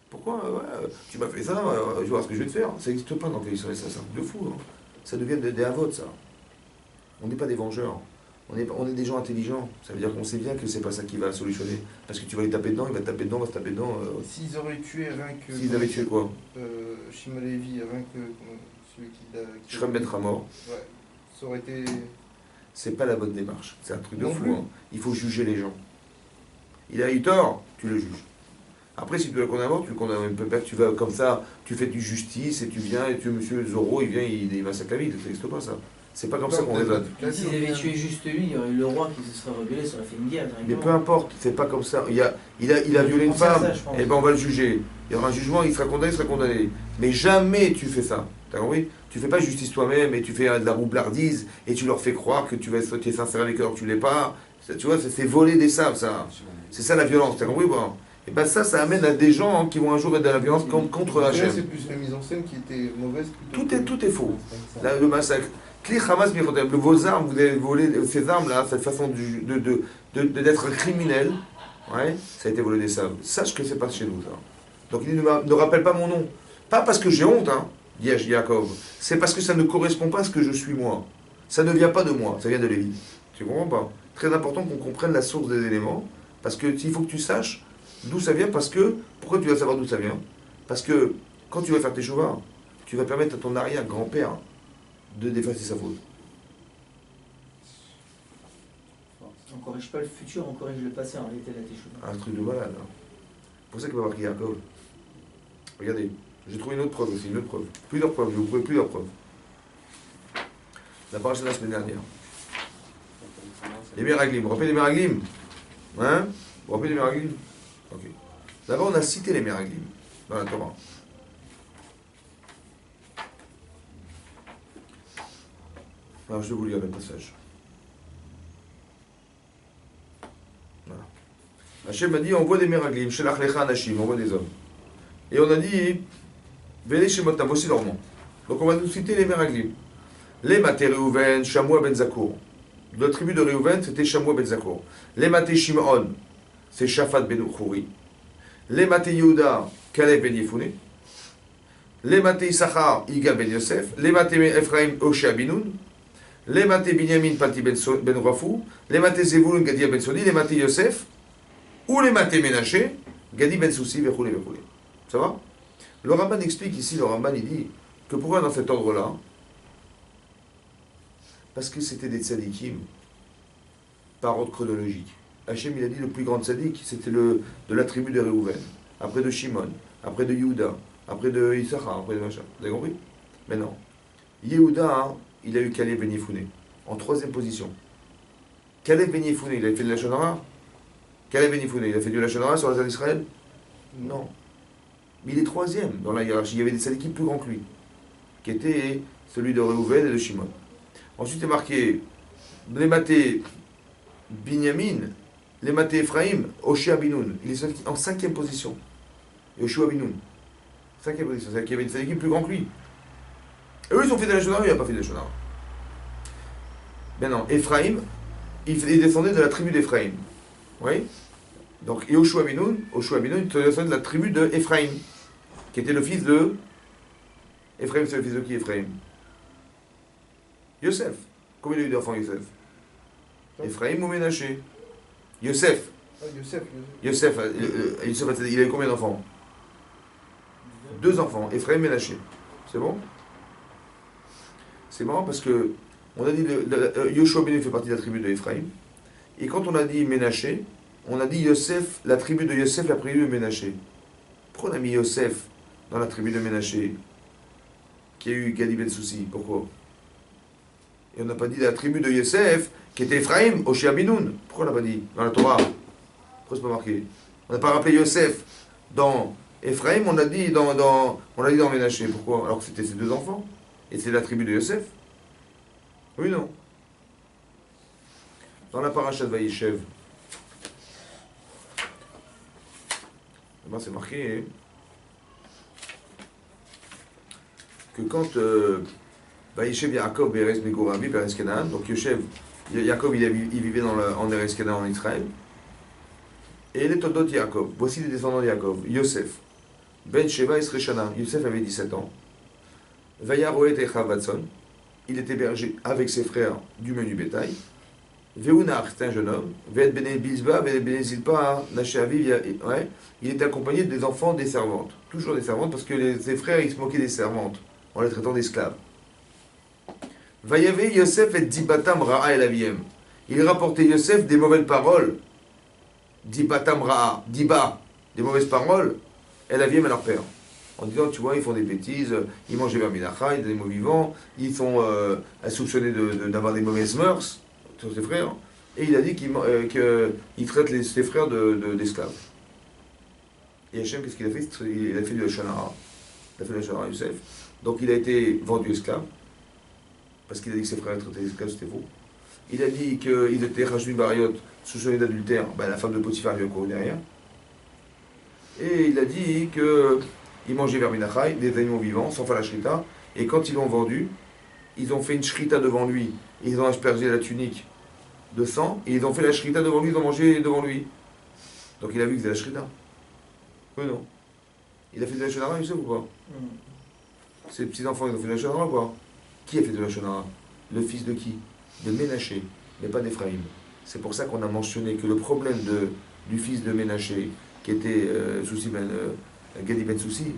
Speaker 1: Pourquoi? Ouais, tu m'as fait ça, je vais voir ce que je vais te faire. Ça n'existe pas dans le cas Israël, ça, c'est un truc de fou. Hein. Ça devient des avots, ça. On n'est pas des vengeurs. On est des gens intelligents. Ça veut dire qu'on sait bien que c'est pas ça qui va solutionner. Parce que tu vas les taper dedans, il va te taper dedans, on va se taper dedans.
Speaker 3: S'ils auraient tué rien que.
Speaker 1: S'ils avaient tué quoi?
Speaker 3: Shimon Levi, rien que celui qui l'a.
Speaker 1: Shrem Ben Hamor.
Speaker 3: Ouais. Ça aurait été.
Speaker 1: C'est pas la bonne démarche. C'est un truc de
Speaker 3: Non
Speaker 1: fou.
Speaker 3: plus.
Speaker 1: Hein. Il faut juger les gens. Il a eu tort, tu le juges. Après, si tu le condamnes, tu le condamnes un peu. Tu vas comme ça, tu fais du justice et tu viens, et tu, monsieur Zorro, il vient, il massacre la ville. Ça n'existe pas ça. C'est pas comme ça qu'on raisonne.
Speaker 2: S'ils avaient tué juste lui, il y aurait eu le roi qui se serait rebellé, ça aurait fait une guerre.
Speaker 1: Mais peu importe, c'est pas comme ça. Il a violé une femme, et ben on va le juger. Il y aura un jugement, il sera condamné, Mais jamais tu fais ça. T'as compris? Tu fais pas justice toi-même et tu fais de la roublardise et tu leur fais croire que tu es sincère avec eux alors que tu l'es pas. Tu vois, c'est voler des sables, ça. C'est ça la violence, t'as compris? Bon. Et bien ça amène à des gens qui vont un jour être dans la violence contre Hachem.
Speaker 3: C'est plus la mise en scène qui était mauvaise.
Speaker 1: Tout est faux. Là, le massacre. Vos armes, vous avez volé ces armes-là, cette façon d'être un criminel, ouais, ça a été volé des sables. Sache que c'est pas chez nous, ça. Donc il ne rappelle pas mon nom. Pas parce que j'ai honte, hein, dit Yaakov. C'est parce que ça ne correspond pas à ce que je suis moi. Ça ne vient pas de moi, ça vient de Lévi. Tu comprends pas? Très important qu'on comprenne la source des éléments, parce que il faut que tu saches d'où ça vient, parce que... Pourquoi tu vas savoir d'où ça vient? Parce que quand tu vas faire tes chouvas, tu vas permettre à ton arrière-grand-père de d'effacer sa faute.
Speaker 2: On ne corrige pas le futur, on corrige le passé en réalité, là, tes chouvas.
Speaker 1: Un truc de malade. Hein. C'est pour ça qu'il va marquer Yaakov. Regardez, j'ai trouvé une autre preuve aussi, une autre preuve. Plusieurs preuves, je vais vous prouver plusieurs preuves. La paracha de la semaine dernière. Les Meraglim, vous vous rappelez les Meraglim? Hein? Vous vous rappelez les Meraglim? Ok. D'abord, on a cité les Meraglim dans la Torah. Alors, je vais vous lire le passage. Voilà. Hachem m'a dit, on voit des Meraglim, Shelach Lecha Anashim, on voit des hommes. Et on a dit, Vele Shemotam, voici leur nom. Donc on va nous citer les Meraglim. Les Maté Reuven, Shamoua Ben Zakour. De la tribu de Reuven, c'était Shamoua Ben Zakour. Les Maté Shimon, c'est Shaphat Ben Khouri. Les Maté Yehuda, Kaleb Ben Yefune. Les Maté Issachar, Igal Ben Yosef. Les Maté Ephraim, Oshéa Binoun. Les Maté Binyamin, Pati Ben Rafou. Les Maté Zevulun, Gadia Ben Sodi. Les Maté Yosef. Ou les Maté Ménaché, Gadi Ben Soussi, Vechoulé, Vechoulé. Ça va? Le Ramban explique ici, le Ramban il dit que pourquoi dans cet ordre-là? Parce que c'était des tzadikim par ordre chronologique. Hachem il a dit le plus grand tzadik c'était de la tribu de Reuven, après de Shimon, après de Yehuda, après de Issachar, après de machin. Vous avez compris? Mais non. Yehuda, hein, il a eu Kaleb Ben Yefune en troisième position. Kaleb Ben Yefune, il a fait de la Lachon Hara? Kaleb Ben Yefune, il a fait du Lachon Hara sur la terre d'Israël? Non. Mais il est troisième dans la hiérarchie. Il y avait des tzadikim plus grands que lui, qui étaient celui de Reuven et de Shimon. Ensuite, il est marqué les Maté Binyamin, les Maté Ephraim, Oshéa Binoun. Il est en cinquième position. Et Oshéa Binoun. Cinquième position. C'est-à-dire qu'il y avait des tzadikim plus grands que lui. Et eux, ils ont fait de la Lachon Hara, il n'a pas fait de la Lachon Hara. Maintenant, Ephraim, il descendait de la tribu d'Ephraim. Oui? Donc, et Oshéa Binoun, il descendait de la tribu de Ephraim, qui était le fils de... Ephraim, c'est le fils de qui, Ephraim? Yosef. Combien il a eu d'enfants, Yosef? Ephraim ou Ménaché? Yosef. Yosef, il a eu combien d'enfants? 2 enfants, Ephraim et Ménaché. C'est bon? C'est marrant parce que on a dit Yoshua Ben fait partie de la tribu de Ephraim. Et quand on a dit Ménaché, on a dit Yosef, la tribu de Yosef, la tribu de Ménaché. Pourquoi on a mis Yosef dans la tribu de Ménaché qui a eu Gadi Ben Soussi? Pourquoi? Et on n'a pas dit la tribu de Yosef qui était Ephraim, Oshéa Binoun. Pourquoi on n'a pas dit dans la Torah? Pourquoi c'est pas marqué? On n'a pas rappelé Yosef dans Ephraim, on l'a dit dans Ménaché. Pourquoi? Alors que c'était ses 2 enfants. Et c'est la tribu de Yosef. Oui, non. Dans la paracha de Vaïshev, Moi, c'est marqué que quand Vaïchev Yaakov Beres Megorami, Beres Canaan, donc Yaakov il vivait en Eretz Canaan en Israël, et les Todot Yaakov, voici les descendants de Yaakov, Yosef, Ben Sheva Esreshana, Yosef avait 17 ans, Vayaroet Echav Vatson, il était berger avec ses frères du menu bétail, Veunach, c'était un jeune homme, Ve'et Bene Bilzba, Ve'et Bene Zilpa, Naché Aviv, ouais, il était accompagné des enfants des servantes, toujours des servantes, parce que ses frères ils se moquaient des servantes, en les traitant d'esclaves. Vayave Yosef et Dibatam Ra'a el Aviem. Il rapportait Yosef des mauvaises paroles. Dibatam Ra'a, Diba, des mauvaises paroles, el Aviem à leur père. En disant, tu vois, ils font des bêtises, ils mangent vers Minachai, des animaux vivants, ils sont soupçonnés d'avoir des mauvaises mœurs, tous ses frères. Et il a dit qu'il traite ses frères d'esclaves. Et Hachem, qu'est-ce qu'il a fait? Il a fait du Hachanara. Il a fait du Hachanara Yosef. Donc il a été vendu esclave. Parce qu'il a dit que ses frères étaient esclaves, c'était faux. Il a dit qu'ils étaient Rachid Bariot, soupçonnés d'adultère, la femme de Potiphar lui a couru derrière. Et il a dit qu'ils mangeaient vers Minachai, des animaux vivants, sans faire la shrita, et quand ils l'ont vendu, ils ont fait une shrita devant lui, et ils ont aspergé la tunique de sang, et ils ont fait la shrita devant lui, ils ont mangé devant lui. Donc il a vu que c'était la shrita. Oui, non. Il a fait de la shonara, il sait ou pas? Ses petits-enfants, ils ont fait de la shonara ou pas? Qui a fait de la shonara? Le fils de qui? De Ménaché, mais pas d'Éphraïm. C'est pour ça qu'on a mentionné que le problème du fils de Ménaché, qui était Soussi Gadi Ben Soussi,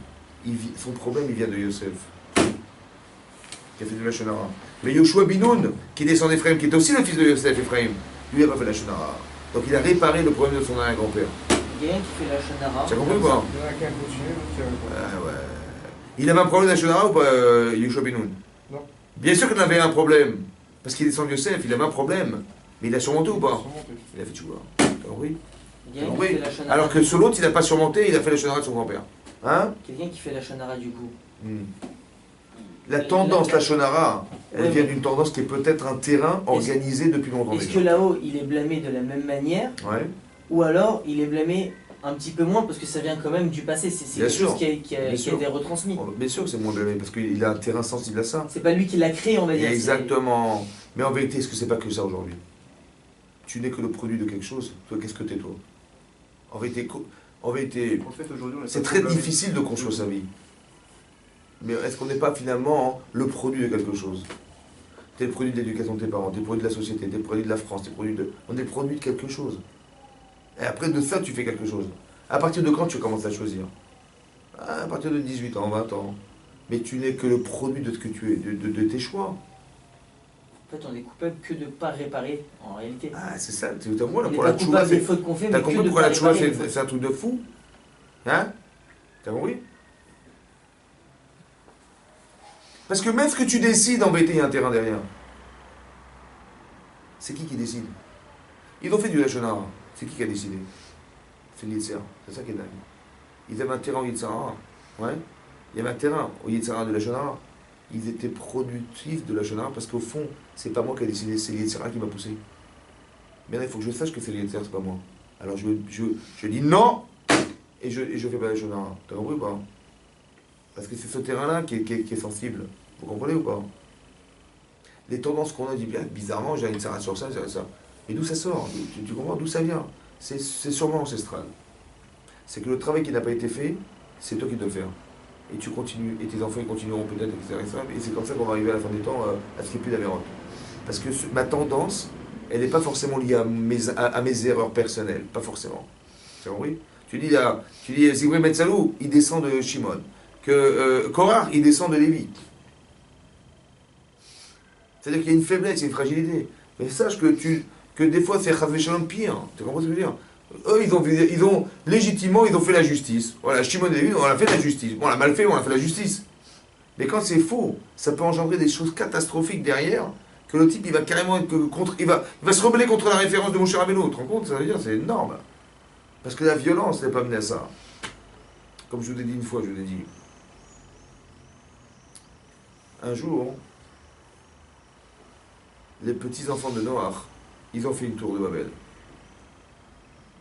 Speaker 1: son problème il vient de Yosef, qui a fait de la shonara. Mais Yoshua Binoun, qui descend d'Éphraïm, qui est aussi le fils de Yosef, Éphraïm, lui n'a pas fait la shonara. Donc il a réparé le problème de son arrière-grand-père.
Speaker 2: Il y a un qui fait la shonara.
Speaker 1: Tu as compris ou pas?
Speaker 3: Il y en a qui a continué, donc
Speaker 1: Ouais. Il avait un problème de la shonara ou pas, Yoshua Binoun?
Speaker 3: Non.
Speaker 1: Bien sûr qu'il avait un problème. Parce qu'il descend de Yosef, il avait un problème. Mais il a surmonté ou pas? Il a fait tchouva. T'as compris?
Speaker 2: Fait la shonara.
Speaker 1: Alors que sur l'autre, il n'a pas surmonté, il a fait la shonara de son grand-père. Hein?
Speaker 2: Quelqu'un qui fait la shonara du coup.
Speaker 1: La tendance, la shonara, elle vient d'une tendance qui est peut-être un terrain organisé depuis longtemps.
Speaker 2: Est-ce que là-haut, il est blâmé de la même manière?
Speaker 1: Ouais.
Speaker 2: Ou alors, il est blâmé un petit peu moins parce que ça vient quand même du passé, c'est quelque chose qui a été retransmis.
Speaker 1: Bien sûr que c'est moins blâmé parce qu'il a un terrain sensible à ça.
Speaker 2: C'est pas lui qui l'a créé, on va dire.
Speaker 1: Exactement. Mais en vérité, est-ce que c'est pas que ça aujourd'hui? Tu n'es que le produit de quelque chose. Toi, qu'est-ce que t'es toi? En vérité, c'est très difficile de construire sa vie. Mais est-ce qu'on n'est pas finalement le produit de quelque chose? T'es le produit de l'éducation de tes parents, t'es le produit de la société, t'es le produit de la France, on est le produit de quelque chose. Et après de ça, tu fais quelque chose. À partir de quand tu commences à choisir? À partir de 18 ans, 20 ans. Mais tu n'es que le produit de ce que tu es, de tes choix.
Speaker 2: En fait, on est coupable que de ne pas réparer, en réalité.
Speaker 1: Ah, c'est ça. Moi, là,
Speaker 2: on
Speaker 1: pour
Speaker 2: n'est
Speaker 1: la
Speaker 2: pas
Speaker 1: tchouva,
Speaker 2: coupable des fautes qu'on fait, mais
Speaker 1: t'as
Speaker 2: que
Speaker 1: compris
Speaker 2: de
Speaker 1: pourquoi
Speaker 2: pas
Speaker 1: la tchouva,
Speaker 2: réparer.
Speaker 1: c'est un truc de fou? Hein? T'as compris? Parce que même ce que tu décides, en vérité, il y a un terrain derrière. C'est qui décide? Ils ont fait du Lachonara. C'est qui a décidé? C'est l'Yitzhara. C'est ça qui est dingue. Ils avaient un terrain au Yitzhara. Ouais. Il y avait un terrain au Yitzhara de Lachonara. Ils étaient productifs de Lachonara parce qu'au fond, c'est pas moi qui ai décidé, c'est l'Yitzhara qui m'a poussé. Mais là, il faut que je sache que c'est l'Yitzhara, c'est pas moi. Alors je dis non et je fais pas Lachonara. T'as compris ou pas? Parce que c'est ce terrain-là qui est sensible. Vous comprenez ou pas? Les tendances qu'on a dit bien, bizarrement, j'ai une Yitzhara sur ça, sur ça. Mais d'où ça sort? Tu comprends d'où ça vient? C'est sûrement ancestral. C'est que le travail qui n'a pas été fait, c'est toi qui dois le faire. Et tu continues, et tes enfants ils continueront peut-être, etc. Et c'est comme ça qu'on va arriver à la fin des temps à ce qu'il n'y ait plus d'avérote. Parce que ma tendance, elle n'est pas forcément liée à mes erreurs personnelles. Pas forcément. Tu as compris? Tu dis Zivri Metsalou, il descend de Shimon. Que Korah, il descend de Lévi. C'est-à-dire qu'il y a une faiblesse, une fragilité. Mais sache que des fois c'est Chazvé Shalom pire. Tu comprends ce que je veux dire? Eux, ils ont légitimement, ils ont fait la justice. Voilà, Shimon et Lévi, on a fait la justice. Bon, on l'a mal fait, on a fait la justice. Mais quand c'est faux, ça peut engendrer des choses catastrophiques derrière, que le type, il va carrément être contre, il va se rebeller contre la référence de Moshe Rabbeinu. Tu te rends compte? Ça veut dire, c'est énorme. Parce que la violence n'est pas menée à ça. Comme je vous ai dit une fois, je vous ai dit. Un jour, les petits-enfants de Noach, ils ont fait une tour de Babel.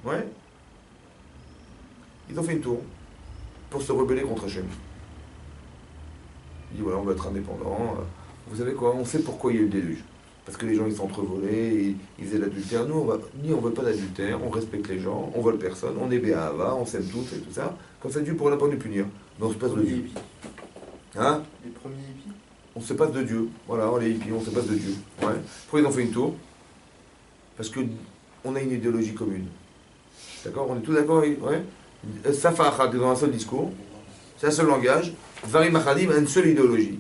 Speaker 1: Ouais. Ils ont fait une tour pour se rebeller contre Hachem. Ils disent voilà, on va être indépendant. Vous savez quoi, on sait pourquoi il y a eu le déluge. Parce que les gens ils sont entrevolés, ils faisaient l'adultère. Nous, on veut pas d'adultère, on respecte les gens, on vole personne, on est béava, on s'aime tous et tout ça. Comme ça, Dieu pourra pas nous punir. Mais on se passe de Dieu. Hein?
Speaker 3: Les premiers hippies.
Speaker 1: On se passe de Dieu. Voilà, on est hippies, on se passe de Dieu. Ouais. Pourquoi ils ont fait une tour? Parce que on a une idéologie commune. D'accord? On est tous d'accord? Ouais. Safa Achat est dans un seul discours. C'est un seul langage. Varim Achadim a une seule idéologie.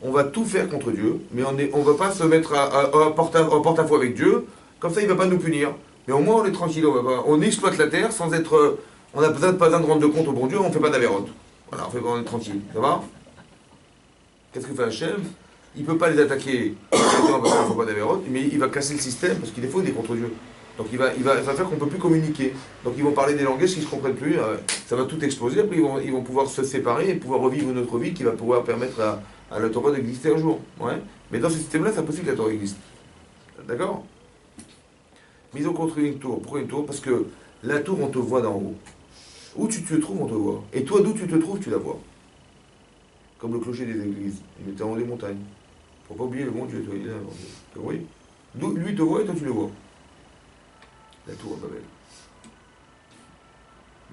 Speaker 1: On va tout faire contre Dieu, mais on ne va pas se mettre en porte-à-faux avec Dieu. Comme ça, il ne va pas nous punir. Mais au moins, on est tranquille. On exploite la terre sans être. On n'a peut-être pas besoin de rendre compte au bon Dieu, on ne fait pas d'avérote. Voilà, on est tranquille. Ça va? Qu'est-ce que fait Hachem? Il ne peut pas les attaquer on ne fait pas d'avérote, mais il va casser le système parce qu'il est faux, il est contre Dieu. Donc il va faire qu'on ne peut plus communiquer. Donc ils vont parler des langages qui ne se comprennent plus. Ça va tout exploser. Après ils vont pouvoir se séparer et pouvoir revivre une autre vie qui va pouvoir permettre à la Torah d'exister un jour. Ouais. Mais dans ce système-là, c'est impossible que la Torah existe. D'accord? Mais ils ont construit une tour. Pourquoi une tour? Parce que la tour, on te voit d'en haut. Où tu te trouves, on te voit. Et toi, d'où tu te trouves, tu la vois. Comme le clocher des églises. Il était en haut des montagnes. Faut pas oublier le bon Dieu, toi, il est là. Tu vois? Lui te voit et toi tu le vois. La tour à Babel.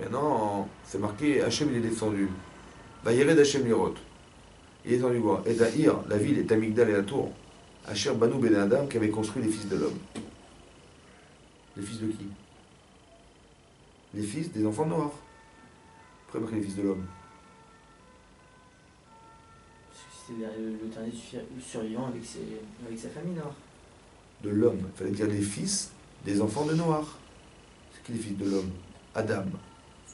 Speaker 1: Maintenant, c'est marqué, Hachem il est descendu. Vayered Hachem Lirot. Il est descendu voir. Et Tahir, la ville, et Amigdal et la tour. Asher Banou Ben Adam qui avait construit les fils de l'homme. Les fils de qui? Les fils des enfants noirs. Pourquoi marqué les fils de l'homme?
Speaker 2: C'était le dernier survivant avec sa famille noire.
Speaker 1: De l'homme. Il fallait dire les fils des enfants de Noir. C'est qui les fils de l'homme? Adam.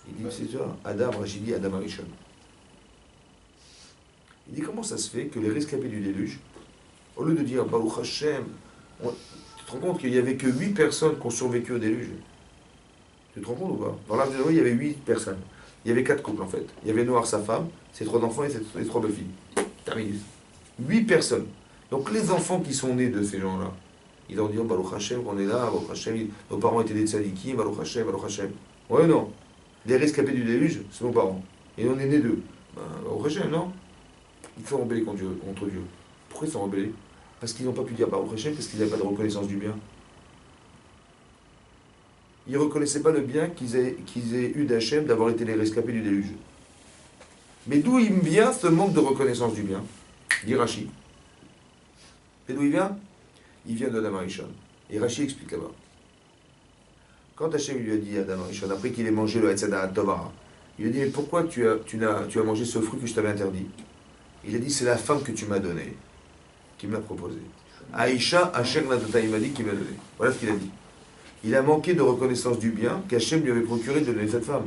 Speaker 1: Il dit, c'est ça, Adam, Rachid dit Adam Arishon. Il dit, comment ça se fait que les rescapés du déluge, au lieu de dire Baruch Hashem, tu te rends compte qu'il n'y avait que 8 personnes qui ont survécu au déluge? Tu te rends compte ou pas? Dans l'arche de Noé, il y avait 8 personnes. Il y avait 4 couples en fait. Il y avait Noir, sa femme, ses 3 enfants et ses 3 belles-filles. Terminé. 8 personnes. Donc les enfants qui sont nés de ces gens-là, ils ont dit Baruch Hashem, qu'on est là, Baruch Hashem, nos parents étaient des tzadikim, Baruch Hashem, Baruch Hashem. Ouais, non. Les rescapés du déluge, c'est nos parents. Et on est nés d'eux. Baruch Hashem, non? Ils sont rebellés contre Dieu. Pourquoi ils sont rebellés? Parce qu'ils n'ont pas pu dire Baruch Hashem, parce qu'ils n'avaient pas de reconnaissance du bien. Ils ne reconnaissaient pas le bien qu'ils aient eu d'Hachem d'avoir été les rescapés du déluge. Mais d'où il vient ce manque de reconnaissance du bien? Dit Rashi. Et d'où il vient? Il vient d'Adam Arishon. Et Rashi explique là-bas. Quand Hachem lui a dit à Adam Arishon, après qu'il ait mangé le Hatzada Tovara, il lui a dit, mais pourquoi tu as mangé ce fruit que je t'avais interdit? Il a dit, c'est la femme que tu m'as donnée, qui me l'a proposé. Aïcha, Hachem Nadota, il m'a dit qu'il m'a donné. Voilà ce qu'il a dit. Il a manqué de reconnaissance du bien qu'Hachem lui avait procuré de donner cette femme.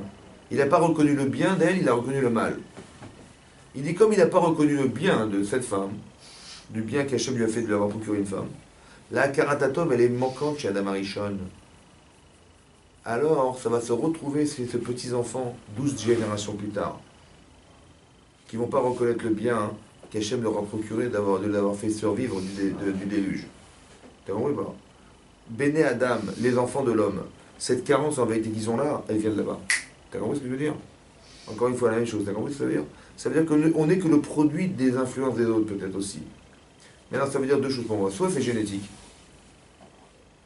Speaker 1: Il n'a pas reconnu le bien d'elle, il a reconnu le mal. Il dit, comme il n'a pas reconnu le bien de cette femme, du bien qu'Hachem lui a fait de lui avoir procuré une femme, la Karatatov, elle est manquante chez Adam Arishon. Alors, ça va se retrouver, ces petits-enfants, 12 générations plus tard, qui ne vont pas reconnaître le bien qu'Hachem leur a procuré de l'avoir fait survivre du déluge. T'as compris pas? Béné Adam, les enfants de l'homme, cette carence en vérité qu'ils ont là, elle vient de là-bas. T'as compris ce que je veux dire? Encore une fois, la même chose. T'as compris ce que ça veut dire? Ça veut dire qu'on n'est que le produit des influences des autres, peut-être aussi. Maintenant, ça veut dire deux choses pour moi. Soit c'est génétique.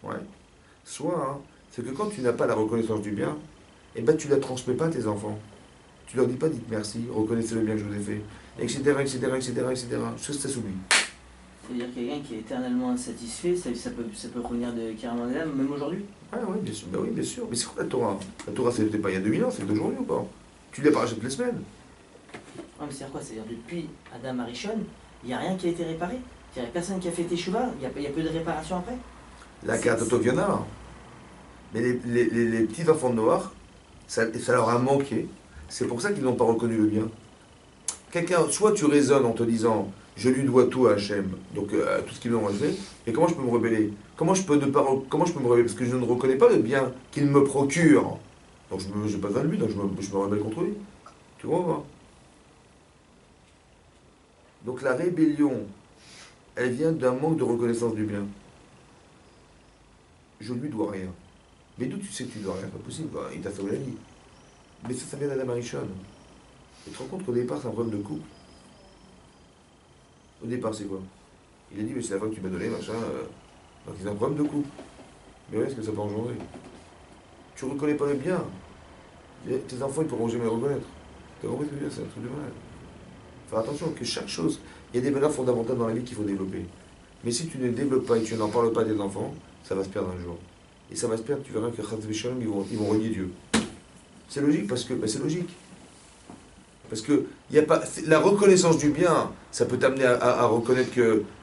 Speaker 1: Ouais. Soit, c'est que quand tu n'as pas la reconnaissance du bien, eh ben, tu ne la transmets pas à tes enfants. Tu leur dis pas, dites merci, reconnaissez le bien que je vous ai fait, etc., etc., etc., etc. Chose, ça s'oublie.
Speaker 2: C'est-à-dire quelqu'un qui est éternellement insatisfait, ça peut revenir carrément de l'âme, même aujourd'hui?
Speaker 1: Ah oui, bien sûr. Ben oui, bien sûr. Mais c'est quoi la Torah? La Torah, c'était pas il y a 2000 ans, c'est d'aujourd'hui ou pas? Tu l'as pas toutes les semaines.
Speaker 2: Ah, mais c'est-à-dire quoi? C'est-à-dire depuis Adam Arishon, il n'y a rien qui a été réparé? Il n'y a personne qui a fait Teshuvah? Il y a peu de réparation après?
Speaker 1: La Karatatov Yonah. Mais les petits enfants de Noir, ça leur a manqué. C'est pour ça qu'ils n'ont pas reconnu le bien. Quelqu'un, soit tu raisonnes en te disant je lui dois tout à Hachem, donc tout ce qu'ils m'ont fait, et comment je peux me rebeller? Comment je peux me rebeller? Parce que je ne reconnais pas le bien qu'il me procure. Donc je n'ai pas besoin de lui, donc je me rebelle contre lui. Tu vois? Donc la rébellion, elle vient d'un manque de reconnaissance du bien. Je ne lui dois rien. Mais d'où tu sais que tu dois rien? C'est pas possible, il t'a sauvé la vie. Mais ça vient d'Adam Arishon. Tu te rends compte qu'au départ, c'est un problème de couple. Au départ, c'est quoi? Il a dit, mais c'est la femme que tu m'as donnée, machin. Donc, ils ont un problème de couple. Mais ouais, est-ce que ça peut engendrer? Tu reconnais pas le bien. Tes enfants, ils pourront jamais le reconnaître. T'as compris ce que je veux dire? C'est un truc de malade. Faire attention que chaque chose, il y a des valeurs fondamentales dans la vie qu'il faut développer. Mais si tu ne développes pas et tu n'en parles pas à tes enfants, ça va se perdre un jour. Et ça va se perdre, tu verras que Chaz v'Shalom, ils vont renier Dieu. C'est logique parce que, c'est logique. Parce que y a pas, la reconnaissance du bien, ça peut t'amener à reconnaître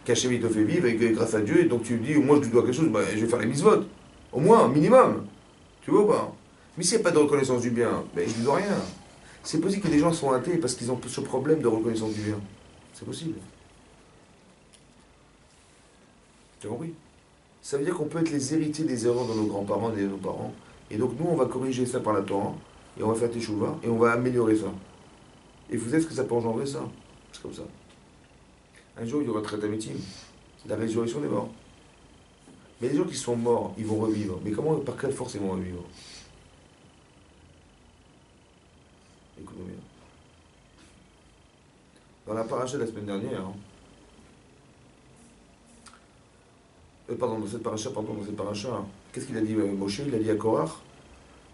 Speaker 1: qu'Hachem il te fait vivre et que grâce à Dieu, et donc tu dis, moi je lui dois quelque chose, je vais faire les mitzvot. Au moins, minimum. Tu vois ou pas? Mais s'il n'y a pas de reconnaissance du bien, je lui dois rien. C'est possible que des gens soient athées parce qu'ils ont ce problème de reconnaissance du bien. C'est possible. Tu as compris? Ça veut dire qu'on peut être les héritiers des erreurs de nos grands-parents et de nos parents. Et donc nous, on va corriger ça par la Torah, et on va faire teshuva, et on va améliorer ça. Et vous savez ce que ça peut engendrer, ça? C'est comme ça. Un jour, il y aura Tret Amitim, la résurrection des morts. Mais les gens qui sont morts, ils vont revivre. Mais comment, par quelle force ils vont revivre? Écoutez bien. Dans la paracha de la semaine dernière, dans cette paracha, qu'est-ce qu'il a dit Moshe? Il a dit à Korach,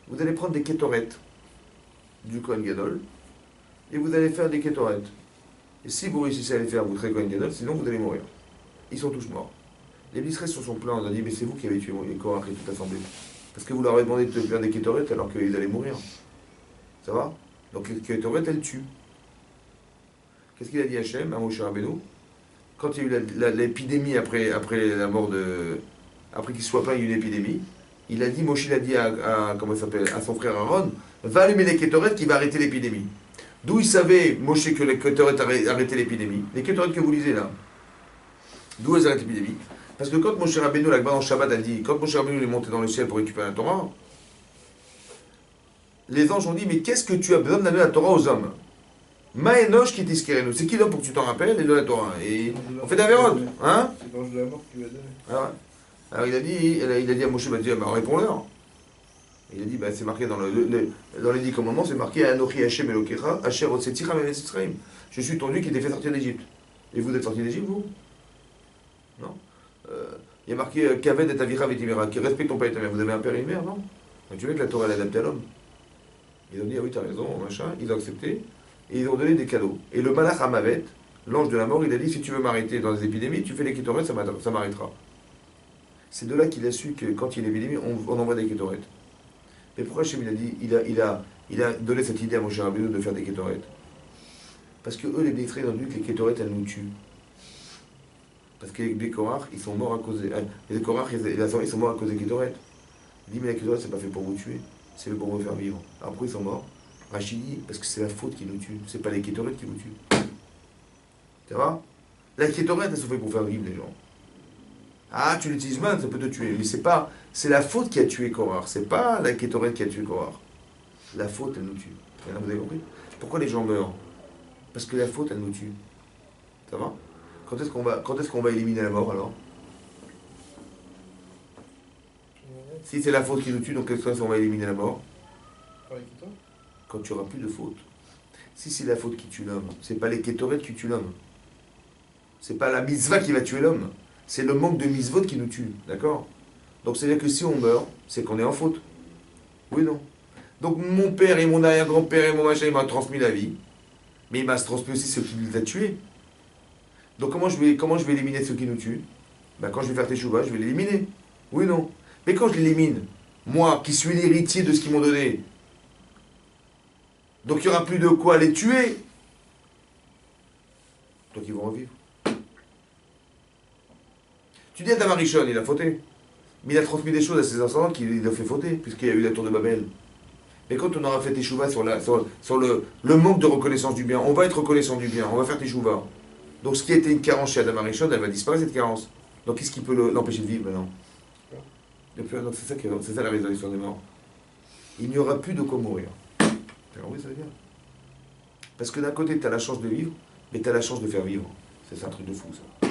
Speaker 1: vous allez prendre des kétorettes du Kohen Gadol, et vous allez faire des kétorettes. Et si vous réussissez à les faire, vous serez Kohen Gadol, sinon vous allez mourir. Ils sont tous morts. Les Israéliens sur son plan, on a dit, mais c'est vous qui avez tué Korach et toute l'assemblée. Parce que vous leur avez demandé de faire des kétorettes alors qu'ils allaient mourir. Ça va? Donc les kétorettes, elles tuent. Qu'est-ce qu'il a dit Hachem, à Moshe Rabbeinu? Quand il y a eu l'épidémie après la mort de... Après qu'il soit pas, il y a eu une épidémie. Il a dit, Moshe il a dit comment il s'appelle, à son frère Aaron, va allumer les kétorettes qui va arrêter l'épidémie. D'où il savait, Moshe, que les kétorettes arrêtaient l'épidémie. Les kétorettes que vous lisez là. D'où elles arrêtent l'épidémie? Parce que quand Moshe Rabbeinu, la Gemara en Shabbat a dit, quand Moshe Rabbeinu est monté dans le ciel pour récupérer la Torah, les anges ont dit, mais qu'est-ce que tu as besoin d'amener la Torah aux hommes? Maënoch qui t'iskerenu. C'est qui l'homme pour que tu t'en rappelles et de la Torah? Et on fait d'Averot, hein?
Speaker 3: C'est l'ange de la mort qui lui a donné.
Speaker 1: Ah ouais. Alors il a dit à Moshe, réponds-leur. Il a dit, c'est marqué dans les 10 commandements, c'est marqué Anochi Hashem Elokecha, Asher Otseticha Me'Eretz Yisraël. Je suis ton Dieu qui t'ai fait sortir d'Égypte. Et vous êtes sortis d'Égypte, vous? Non. Il y a marqué Kaved et Avicha Vetimera, qui respecte ton père et ta mère. Vous avez un père et une mère, non? Donc tu veux que la Torah elle est adaptée à l'homme. Ils ont dit, ah oui, t'as raison, machin. Ils ont accepté. Et ils ont donné des cadeaux. Et le Malach Hamavet, l'ange de la mort, il a dit, si tu veux m'arrêter dans les épidémies, tu fais les kétorettes, ça m'arrêtera. C'est de là qu'il a su que quand il y a une épidémie, on envoie des kétorettes. Mais pourquoi Hachem il a donné cette idée à Moshe Rabbeinu de faire des kétorettes? Parce que eux, les Bnei ont dit que les kétorettes, elles nous tuent. Parce que les Korach, ils sont morts à cause des... Les Korach, ils sont morts à cause des kétorettes. Il dit, mais les kétorettes, c'est pas fait pour vous tuer, c'est fait pour vous faire vivre. Alors pourquoi ils sont morts? Rachid dit, parce que c'est la faute qui nous tue, c'est pas les kétorettes qui vous tuent. Ça va? La kétorette, elles sont faites pour faire vivre les gens. Ah, tu l'utilises mal, ça peut te tuer. Mais c'est la faute qui a tué Korach. C'est pas la kétorette qui a tué Korach. La faute, elle nous tue. Vous avez compris? Pourquoi les gens meurent? Parce que la faute, elle nous tue. Ça va? Quand est-ce qu'on va éliminer la mort alors? Si c'est la faute qui nous tue, donc qu'est-ce qu'on va éliminer la mort? Quand tu n'auras plus de faute. Si c'est la faute qui tue l'homme, c'est pas les kétorettes qui tuent l'homme. C'est pas la mitzvah qui va tuer l'homme. C'est le manque de mitzvot qui nous tue. D'accord? Donc c'est-à-dire que si on meurt, c'est qu'on est en faute. Oui, non? Donc mon père et mon arrière-grand-père et mon machin, il m'a transmis la vie. Mais il m'a transmis aussi ce qui nous a tués. Donc comment je vais éliminer ceux qui nous tuent? Quand je vais faire teshuva, je vais l'éliminer. Oui, non? Mais quand je l'élimine, moi qui suis l'héritier de ce qu'ils m'ont donné, donc il n'y aura plus de quoi les tuer. Donc ils vont revivre. Tu dis à Adam Arishon, il a fauté. Mais il a transmis des choses à ses ascendants qu'il a fait fauter, puisqu'il y a eu la tour de Babel. Mais quand on aura fait teshuva sur le manque de reconnaissance du bien, on va être reconnaissant du bien, on va faire teshuva. Donc ce qui était une carence chez Adam Arishon, elle va disparaître cette carence. Donc qu'est-ce qui peut l'empêcher de vivre maintenant? Donc c'est ça la résurrection des morts. Il n'y aura plus de quoi mourir. Oui, ça veut dire. Parce que d'un côté, tu as la chance de vivre, mais tu as la chance de faire vivre. C'est un truc de fou, ça.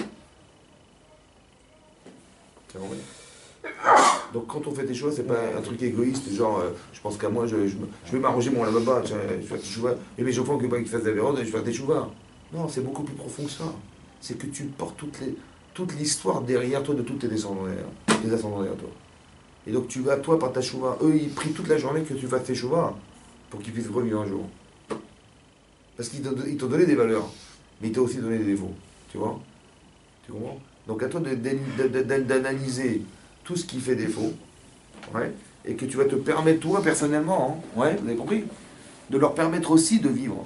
Speaker 1: C'est vrai. Donc quand on fait des choses, c'est pas un truc égoïste, genre je pense qu'à moi, je vais m'arranger mon lavaba, je vais faire teshuva, et mes enfants, que pas qu'ils fassent des vérandes, je vais faire teshuva. Non, c'est beaucoup plus profond que ça. C'est que tu portes toute l'histoire derrière toi de tous tes descendants derrière toi. Et donc tu vas, toi, par ta chouva, eux, ils prient toute la journée que tu fasses tes chouvas pour qu'ils puissent revivre un jour. Parce qu'ils t'ont donné des valeurs, mais ils t'ont aussi donné des défauts. Tu vois? Tu comprends? Donc à toi d'analyser tout ce qui fait défaut, ouais, et que tu vas te permettre, toi, personnellement, hein, ouais, vous avez compris? De leur permettre aussi de vivre.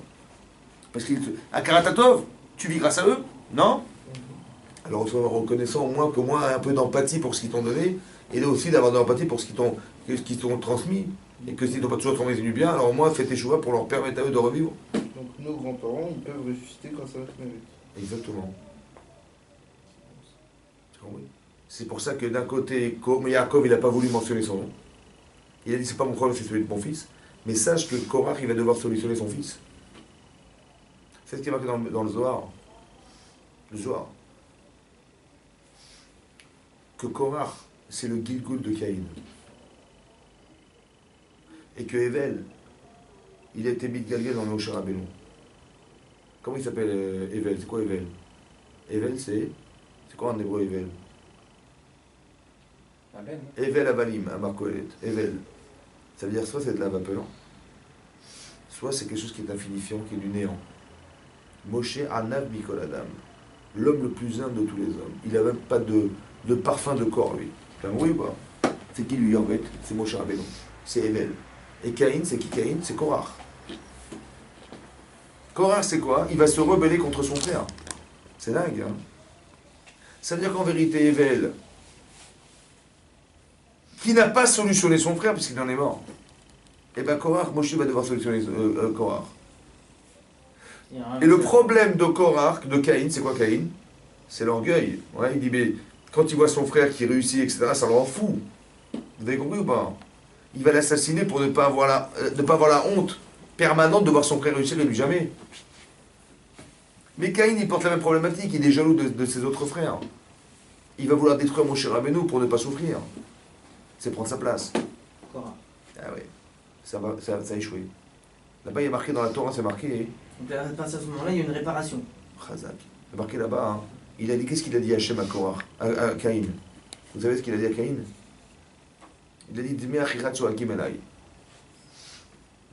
Speaker 1: Parce qu'à Karatatov, tu vis grâce à eux, non? Alors sois reconnaissant au moins qu'au moins un peu d'empathie pour ce qu'ils t'ont donné, et aussi d'avoir de l'empathie pour ce qu'ils t'ont transmis. Et que s'ils n'ont pas toujours transmis du bien, alors au moins fais tes choix pour leur permettre à eux de revivre.
Speaker 3: Donc nos grands-parents, ils peuvent ressusciter grâce à notre mérite.
Speaker 1: Exactement. C'est pour ça que d'un côté, Yaakov, il n'a pas voulu mentionner son nom. Il a dit, c'est pas mon problème, c'est celui de mon fils. Mais sache que Korach, il va devoir solutionner son fils. C'est ce qui est marqué dans le Zohar. Le Zohar. Que Korach, c'est le Gilgul de Caïn. Et que Evel, il a été Mitgalgel dans le Moshe Rabbeinu. Comment il s'appelle Evel? C'est quoi Evel? Evel, c'est quoi en hébreu Evel? Evel Avalim, Amar Kohelet. Evel. Ça veut dire soit c'est de la vapeur, soit c'est quelque chose qui est infinifiant, qui est du néant. Moshe Anav Mikol Adam. L'homme le plus humble de tous les hommes. Il n'a même pas de parfum de corps, lui. Oui ou pas? C'est qui lui en fait? C'est Moshe Rabbeinu. C'est Evel. Et Caïn, c'est qui Caïn? C'est Korach. Korach, c'est quoi? Il va se rebeller contre son frère. C'est dingue, hein? Ça veut dire qu'en vérité, Evel, qui n'a pas solutionné son frère puisqu'il en est mort, et bien Korach, Moshe va devoir solutionner Korach. Et le problème de Korach, de Caïn, c'est quoi Caïn? C'est l'orgueil. Ouais, il dit, mais quand il voit son frère qui réussit, etc., ça le rend fou. Vous avez compris ou pas? Il va l'assassiner pour ne pas avoir la honte permanente de voir son frère réussir et lui jamais. Mais Caïn, il porte la même problématique, il est jaloux de ses autres frères. Il va vouloir détruire Moshe Rabbeinu pour ne pas souffrir. C'est prendre sa place.
Speaker 2: Korach.
Speaker 1: Ah oui, ça a échoué. Là-bas, il y a marqué dans la Torah, c'est marqué.
Speaker 2: Donc à partir de ce moment-là, il y a une réparation.
Speaker 1: Chazak. C'est marqué là-bas. Hein. Il a dit, qu'est-ce qu'il a dit à Hachem à Korach, à Caïn? Vous savez ce qu'il a dit à Caïn? Il a dit, Dime achirat shoakim elai.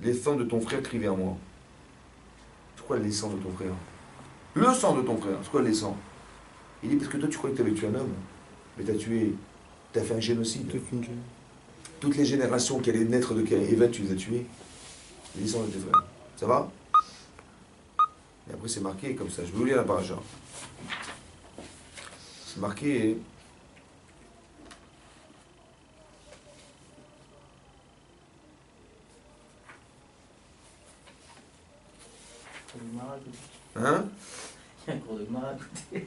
Speaker 1: Les sangs de ton frère crient vers moi. C'est quoi les sangs de ton frère? Le sang de ton frère, c'est quoi les sangs? Il dit, parce que toi tu crois que tu avais tué un homme, mais t'as fait un génocide. Toutes les générations qui allaient naître de Eva, tu les as tuées. Les sangs de tes frères. Ça va? Et après c'est marqué comme ça, je vais vous lire la paracha. C'est marqué. Hein?
Speaker 2: Il y a un cours de Gemara à côté.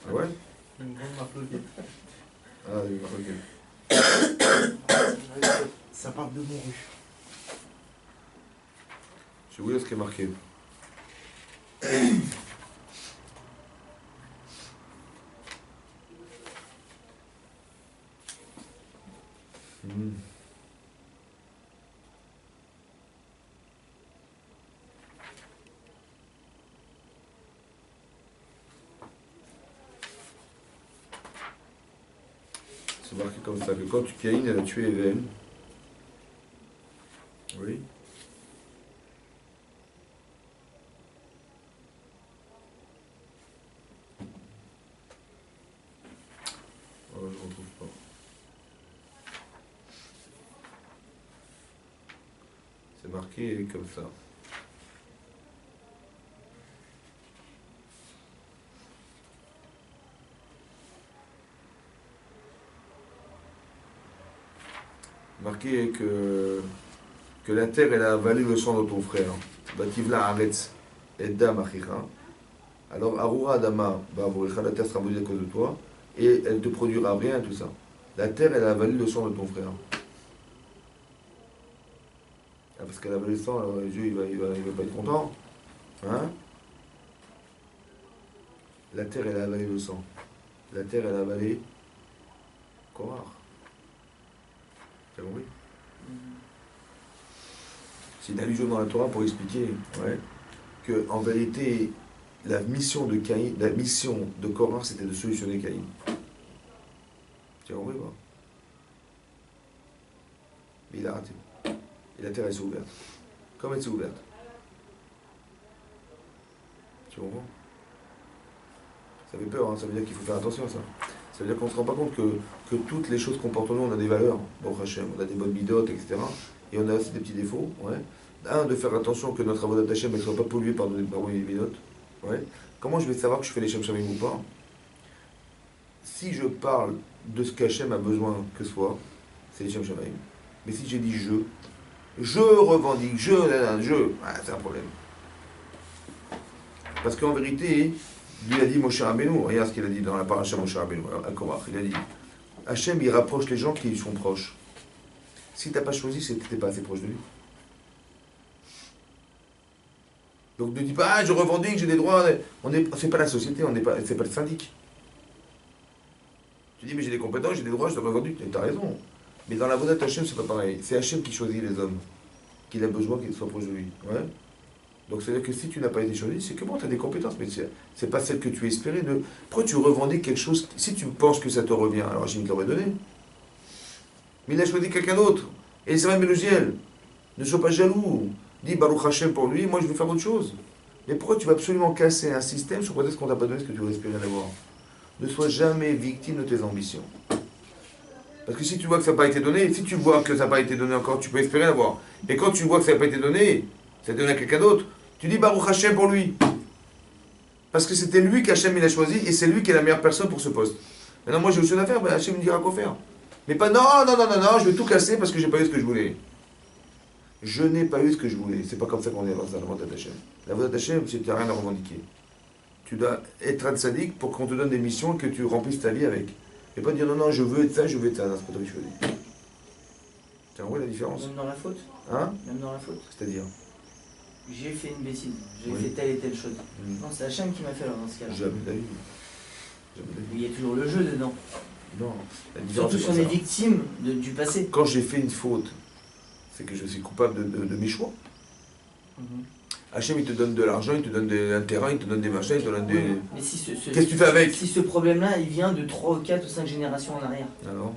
Speaker 1: Ah ouais?
Speaker 3: Une grande marloquette.
Speaker 1: Ah oui, ok.
Speaker 3: Ça parle de Montru.
Speaker 1: Je vais vous lire ce qui est marqué. C'est marqué comme ça, que quand Caïn elle a tué Evel, oui, oh, je ne retrouve pas. C'est marqué comme ça. Marqué que la terre elle a avalé le sang de ton frère. Bativla Aretz Edda Machicha. Alors Arura Adama, la terre sera maudite à cause de toi, et elle te produira rien, tout ça. La terre elle a avalé le sang de ton frère. Ah, parce qu'elle a avalé le sang, alors Dieu il va pas être content. Hein? La terre elle a avalé le sang. La terre elle a avalé Korach. Tu as compris? C'est une allusion dans la Torah pour expliquer que en vérité, la mission de Caïn, la mission de Korah, c'était de solutionner Caïn. Tu as compris pas? Mais il a raté. Et la terre, elle s'est ouverte. Comme elle s'est ouverte. Tu comprends? Ça fait peur, hein, ça veut dire qu'il faut faire attention à ça. Ça veut dire qu'on ne se rend pas compte que toutes les choses qu'on porte en nous, on a des valeurs. Bon, Hachem, on a des bonnes bidotes, etc. Et on a aussi des petits défauts. Ouais. Un, de faire attention que notre avodat Hachem ne soit pas pollué par des bidotes. Ouais. Comment je vais savoir que je fais les Shem Shamim ou pas? Si je parle de ce qu'Hachem a besoin que soit, c'est les Shem Shamim. Mais si j'ai dit je revendique, c'est un problème. Parce qu'en vérité, lui a dit Moshe Rabbeinu, regarde ce qu'il a dit dans la paracha Moshe Rabbeinu, à Korach, il a dit Hachem, il rapproche les gens qui lui sont proches. Si tu n'as pas choisi, c'est que tu n'es pas assez proche de lui. Donc ne dis pas, ah, je revendique, j'ai des droits. C'est pas la société, c'est pas le syndic. Tu dis, mais j'ai des compétences, j'ai des droits, je te revendique. Tu as raison. Mais dans la voie d'Hachem, c'est pas pareil. C'est Hachem qui choisit les hommes, qu'il a besoin qu'ils soient proches de lui. Ouais. Donc c'est-à-dire que si tu n'as pas été choisi, c'est que bon, tu as des compétences, mais c'est pas celle que tu espérais. Pourquoi tu revendiques quelque chose, si tu penses que ça te revient, alors Hachem te l'aurait donné. Mais il a choisi quelqu'un d'autre. Et c'est même Mélusiel. Ne sois pas jaloux. Dis Baruch Hachem pour lui, moi je vais faire autre chose. Mais pourquoi tu vas absolument casser un système sur prétexte qu'on t'a pas donné ce que tu aurais espéré d'avoir? Ne sois jamais victime de tes ambitions. Parce que si tu vois que ça n'a pas été donné, si tu vois que ça n'a pas été donné encore, tu peux espérer l'avoir. Et quand tu vois que ça n'a pas été donné, ça a été donné à quelqu'un d'autre, tu dis Baruch Hachem pour lui. Parce que c'était lui qu'Hachem il a choisi et c'est lui qui est la meilleure personne pour ce poste. Maintenant moi j'ai autre chose à faire, ben Hachem me dira quoi faire. Mais pas non, je vais tout casser parce que j'ai pas eu ce que je voulais. Je n'ai pas eu ce que je voulais. C'est pas comme ça qu'on est dans la voie d'Hachem. La voie d'Hachem, c'est que tu n'as rien à revendiquer. Tu dois être un tzaddik pour qu'on te donne des missions et que tu remplisses ta vie avec. Et pas dire non, je veux être ça, je veux être ça. Non, c'est pas toi que je choisis. Tu vois la différence?
Speaker 2: Même dans la faute.
Speaker 1: Hein?
Speaker 2: Même dans la faute.
Speaker 1: C'est-à-dire?
Speaker 2: J'ai fait une bêtise, j'ai fait telle et telle chose. Non, c'est Hachem qui m'a fait alors dans ce cas-là.
Speaker 1: Jamais d'avis.
Speaker 2: Mais il y a toujours le jeu dedans.
Speaker 1: Non. La différence,
Speaker 2: surtout si on est victime du passé.
Speaker 1: Quand j'ai fait une faute, c'est que je suis coupable de mes choix. Hachem, il te donne de l'argent, il te donne un terrain, il te donne des machins, il te donne des...
Speaker 2: Mais si
Speaker 1: qu'est-ce que tu fais avec?
Speaker 2: Si ce problème-là, il vient de 3 ou 4 ou 5 générations en arrière.
Speaker 1: Alors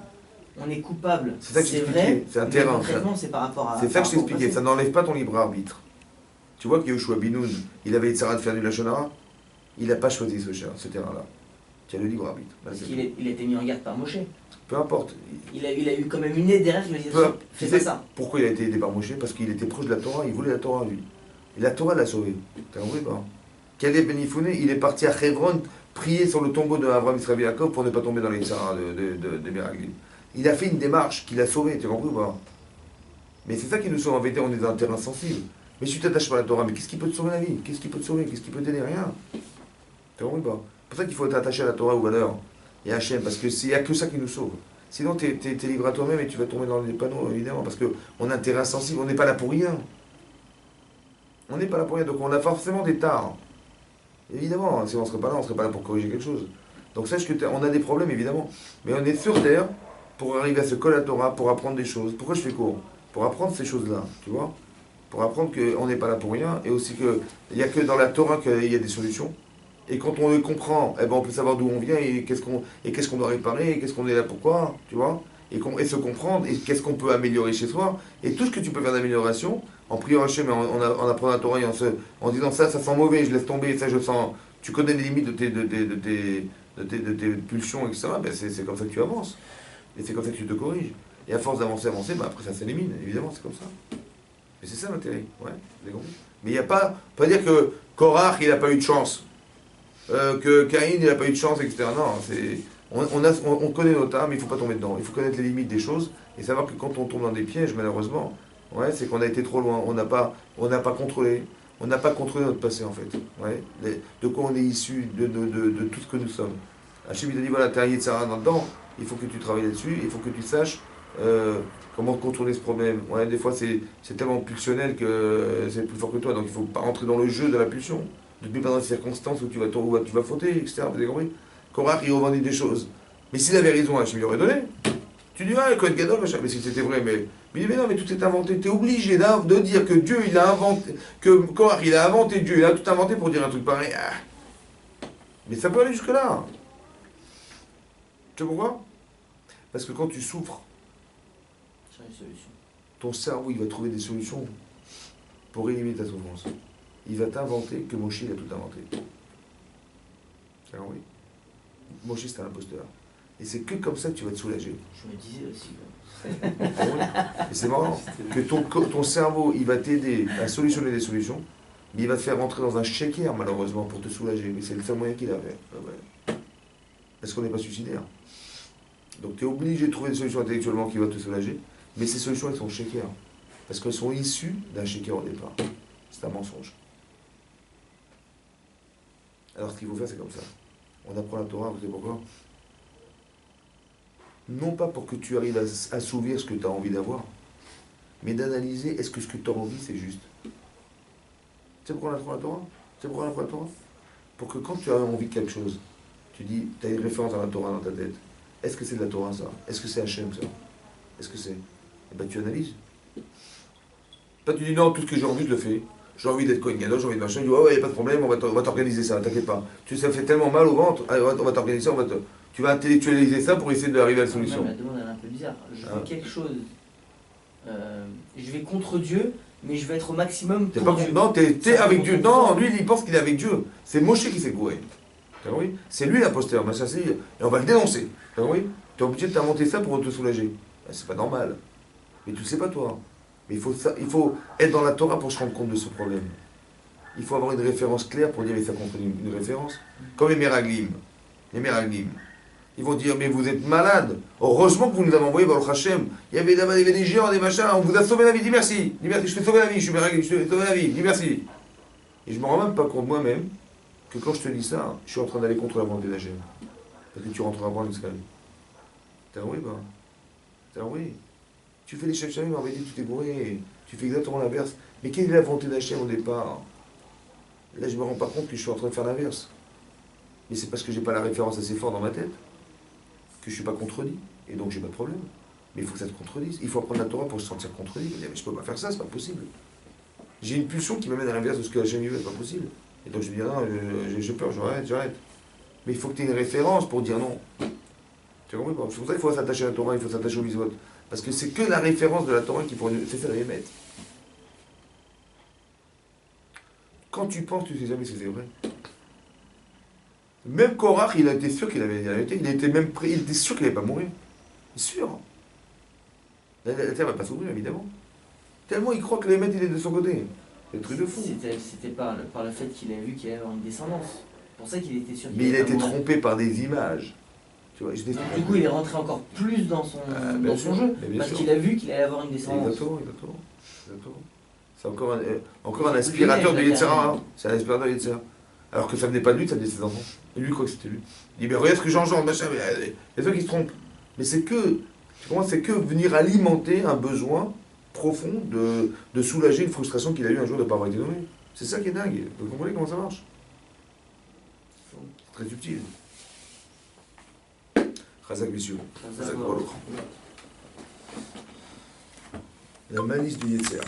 Speaker 2: on est coupable.
Speaker 1: C'est ça que j'expliquais, c'est un terrain.
Speaker 2: C'est par rapport à...
Speaker 1: C'est ça que je t'expliquais, ça n'enlève pas ton libre arbitre. Tu vois que Yoshua Binoun, il avait Sarah de faire du Lachonara, il n'a pas choisi ce terrain-là. Tu as le libre arbitre.
Speaker 2: Parce qu'il a été mis en garde par Moshe.
Speaker 1: Peu importe.
Speaker 2: Il a eu quand même une idée derrière qui lui a dit fais pas ça.
Speaker 1: Pourquoi il a été aidé par Moshe? Parce qu'il était proche de la Torah, il voulait la Torah lui. Et la Torah l'a sauvé. T'as compris pas? Caleb Ben Yifouné, il est parti à Hebron prier sur le tombeau de Abraham Israël Yaakov pour ne pas tomber dans les Sarah de Meraglim. Il a fait une démarche qui l'a sauvé, tu as compris ou pas? Mais c'est ça qui nous sauve en vérité, on est dans un terrain sensible. Mais si tu t'attaches pas à la Torah, mais qu'est-ce qui peut te sauver la vie? Qu'est-ce qui peut te sauver? Qu'est-ce qui peut t'aider? Rien. Tu as compris pas? C'est pour ça qu'il faut t'attacher à la Torah aux valeurs et à Hachem, parce qu'il n'y a que ça qui nous sauve. Sinon, tu es libre à toi-même et tu vas tomber dans les panneaux, évidemment, parce qu'on a un terrain sensible, on n'est pas là pour rien. On n'est pas là pour rien, donc on a forcément des tares. Évidemment, si on ne serait pas là, on ne serait pas là pour corriger quelque chose. Donc sache qu'on a des problèmes, évidemment. Mais on est sur Terre pour arriver à se coller à la Torah, pour apprendre des choses. Pourquoi je fais court? Pour apprendre ces choses-là, tu vois? Pour apprendre qu'on n'est pas là pour rien, et aussi qu'il n'y a que dans la Torah qu'il y a des solutions. Et quand on le comprend, eh ben on peut savoir d'où on vient, et qu'est-ce qu'on doit réparer, et qu'est-ce qu'on est là pourquoi, tu vois? Et se comprendre, et qu'est-ce qu'on peut améliorer chez soi. Et tout ce que tu peux faire d'amélioration, en priant Hachem, en apprenant la Torah, et en disant ça sent mauvais, je laisse tomber, ça je sens... Tu connais les limites de tes pulsions, etc. Ben c'est comme ça que tu avances. Et c'est comme ça que tu te corriges. Et à force d'avancer, ben après ça s'élimine, évidemment, c'est comme ça. Mais c'est ça l'intérêt, ouais, vous avez compris. Mais il n'y a pas dire que Korach, il n'a pas eu de chance, que Caïn, il n'a pas eu de chance, etc. Non, on connaît notre âme, il ne faut pas tomber dedans. Il faut connaître les limites des choses et savoir que quand on tombe dans des pièges, malheureusement, ouais, c'est qu'on a été trop loin, on n'a pas contrôlé. On n'a pas contrôlé notre passé, en fait. Ouais. De quoi on est issu, de tout ce que nous sommes. Hachem, il a dit, voilà, tu as un Yetzara dedans, il faut que tu travailles là-dessus, il faut que tu saches comment contourner ce problème. Ouais, des fois, c'est tellement pulsionnel que c'est plus fort que toi, donc il ne faut pas rentrer dans le jeu de la pulsion. Ne te mets pas dans des circonstances où tu vas fauter, etc. Vous avez compris? Korach, il revendique des choses. Mais s'il avait raison, Hachem lui aurait donné. Tu dis, ah, Kohen Gadol, machin, mais si c'était vrai, mais il dit, mais non, mais tout est inventé. Tu es obligé de dire que Dieu, il a inventé, que Korach, il a inventé Dieu, il a tout inventé pour dire un truc pareil. Ah. Mais ça peut aller jusque-là. Tu sais pourquoi? Parce que quand tu souffres,
Speaker 2: C'est une solution.
Speaker 1: ton cerveau, il va trouver des solutions pour éliminer ta souffrance. Il va t'inventer que Moshe, il a tout inventé. Alors oui. Moshe, c'est un imposteur. Et c'est que comme ça que tu vas te soulager.
Speaker 2: Je me disais aussi.
Speaker 1: Et c'est marrant que ton cerveau, il va t'aider à solutionner des solutions, mais il va te faire rentrer dans un shaker, malheureusement, pour te soulager. Mais c'est le seul moyen qu'il avait. Parce qu'on n'est pas suicidaire. Donc tu es obligé de trouver des solutions intellectuellement qui vont te soulager, mais ces solutions, elles sont shaker. Parce qu'elles sont issues d'un shaker au départ. C'est un mensonge. Alors ce qu'il faut faire, c'est comme ça. On apprend la Torah, vous savez pourquoi? Non pas pour que tu arrives à assouvir ce que tu as envie d'avoir, mais d'analyser est-ce que ce que tu as envie, c'est juste. Tu sais pourquoi on apprend la Torah? Tu sais pourquoi on apprend la Torah? Pour que quand tu as envie de quelque chose, tu dis, tu as une référence à la Torah dans ta tête. Est-ce que c'est de la Torah, ça? Est-ce que c'est Hachem, ça? Est-ce que c'est... Eh bien, tu analyses. Pas tu dis, non, tout ce que j'ai envie, je le fais. J'ai envie d'être Kohen Gadol, j'ai envie de machin. Tu dis, ouais, il n'y a pas de problème, on va t'organiser ça, t'inquiète pas. Tu sais, ça fait tellement mal au ventre, allez, on va t'organiser ça, tu vas intellectualiser ça pour essayer d'arriver à la solution.
Speaker 2: La demande, elle est un peu bizarre. Je veux quelque chose... je vais contre Dieu, mais je vais être au maximum pour Dieu.
Speaker 1: Non, t'es avec Dieu. Non, lui, il pense qu'il est avec Dieu. C'est Moshe qui s'est gouré. Oui. C'est lui l'imposteur. Et on va le dénoncer. Oui. Tu es obligé de t'inventer ça pour te soulager. C'est pas normal. Mais tu le sais pas, toi. Mais il faut être dans la Torah pour se rendre compte de ce problème. Il faut avoir une référence claire pour dire, et ça contredit une référence. Comme les Meraglim. Les Meraglim. Ils vont dire, mais vous êtes malade. Heureusement que vous nous avez envoyé Baruch Hashem. Il y avait des géants, des machins. On vous a sauvé la vie. Dis merci. Dis merci. Je t'ai sauvé la vie. Je suis Meraglim. Je t'ai sauvé la vie. Dis merci. Et je me rends même pas compte moi-même que quand je te dis ça, je suis en train d'aller contre la volonté d'Hachem. Parce que tu rentreras pas en Israël. T'as oui, bah. T'as oui. Tu fais les chefs Shamim, on va dire, tu t'es bourré. Tu fais exactement l'inverse. Mais quelle est la volonté d'Hachem au départ? Là, je me rends pas compte que je suis en train de faire l'inverse. Mais c'est parce que j'ai pas la référence assez forte dans ma tête que je suis pas contredit. Et donc, j'ai pas de problème. Mais il faut que ça te contredise. Il faut apprendre la Torah pour se sentir contredit. Dire, mais je peux pas faire ça, c'est pas possible. J'ai une pulsion qui m'amène à l'inverse de ce que Hachem veut, c'est pas possible. Et donc je me dis, non, j'ai peur, j'arrête. Mais il faut que tu aies une référence pour dire non. Tu comprends pas? C'est pour ça qu'il faut s'attacher à la Torah, il faut s'attacher au mitzvot. Parce que c'est que la référence de la Torah qui pourrait nous... C'est ça la émettre. Quand tu penses, tu sais jamais si c'est vrai. Même Korach, il était sûr qu'il avait dit la vérité. Il était sûr qu'il n'allait pas mourir. Sûr. La terre ne va pas s'ouvrir, évidemment. Tellement il croit que les maîtres, il est de son côté. C'est un truc de fou.
Speaker 2: C'était par le fait qu'il avait vu qu'il allait avoir une descendance. C'est pour ça qu'il était sûr qu'il
Speaker 1: Mais il a été trompé par des images. Tu vois,
Speaker 2: du coup, il est rentré encore plus dans son jeu. Parce qu'il a vu qu'il allait avoir une descendance.
Speaker 1: Exactement. C'est encore un aspirateur de Yetzirah. C'est un aspirateur de Yetzirah. Alors que ça venait pas de lui, ça venait de ses enfants. Et lui, il croit que c'était lui. Il dit, mais regarde ce que j'engendre, machin. Il y a ceux qui se trompent. Mais c'est que, tu comprends, c'est que venir alimenter un besoin profond de soulager une frustration qu'il a eu un jour de ne pas avoir été donné. C'est ça qui est dingue. Vous comprenez comment ça marche? C'est très subtil. Razak, messieurs. Razak, la malice du Yetzirah.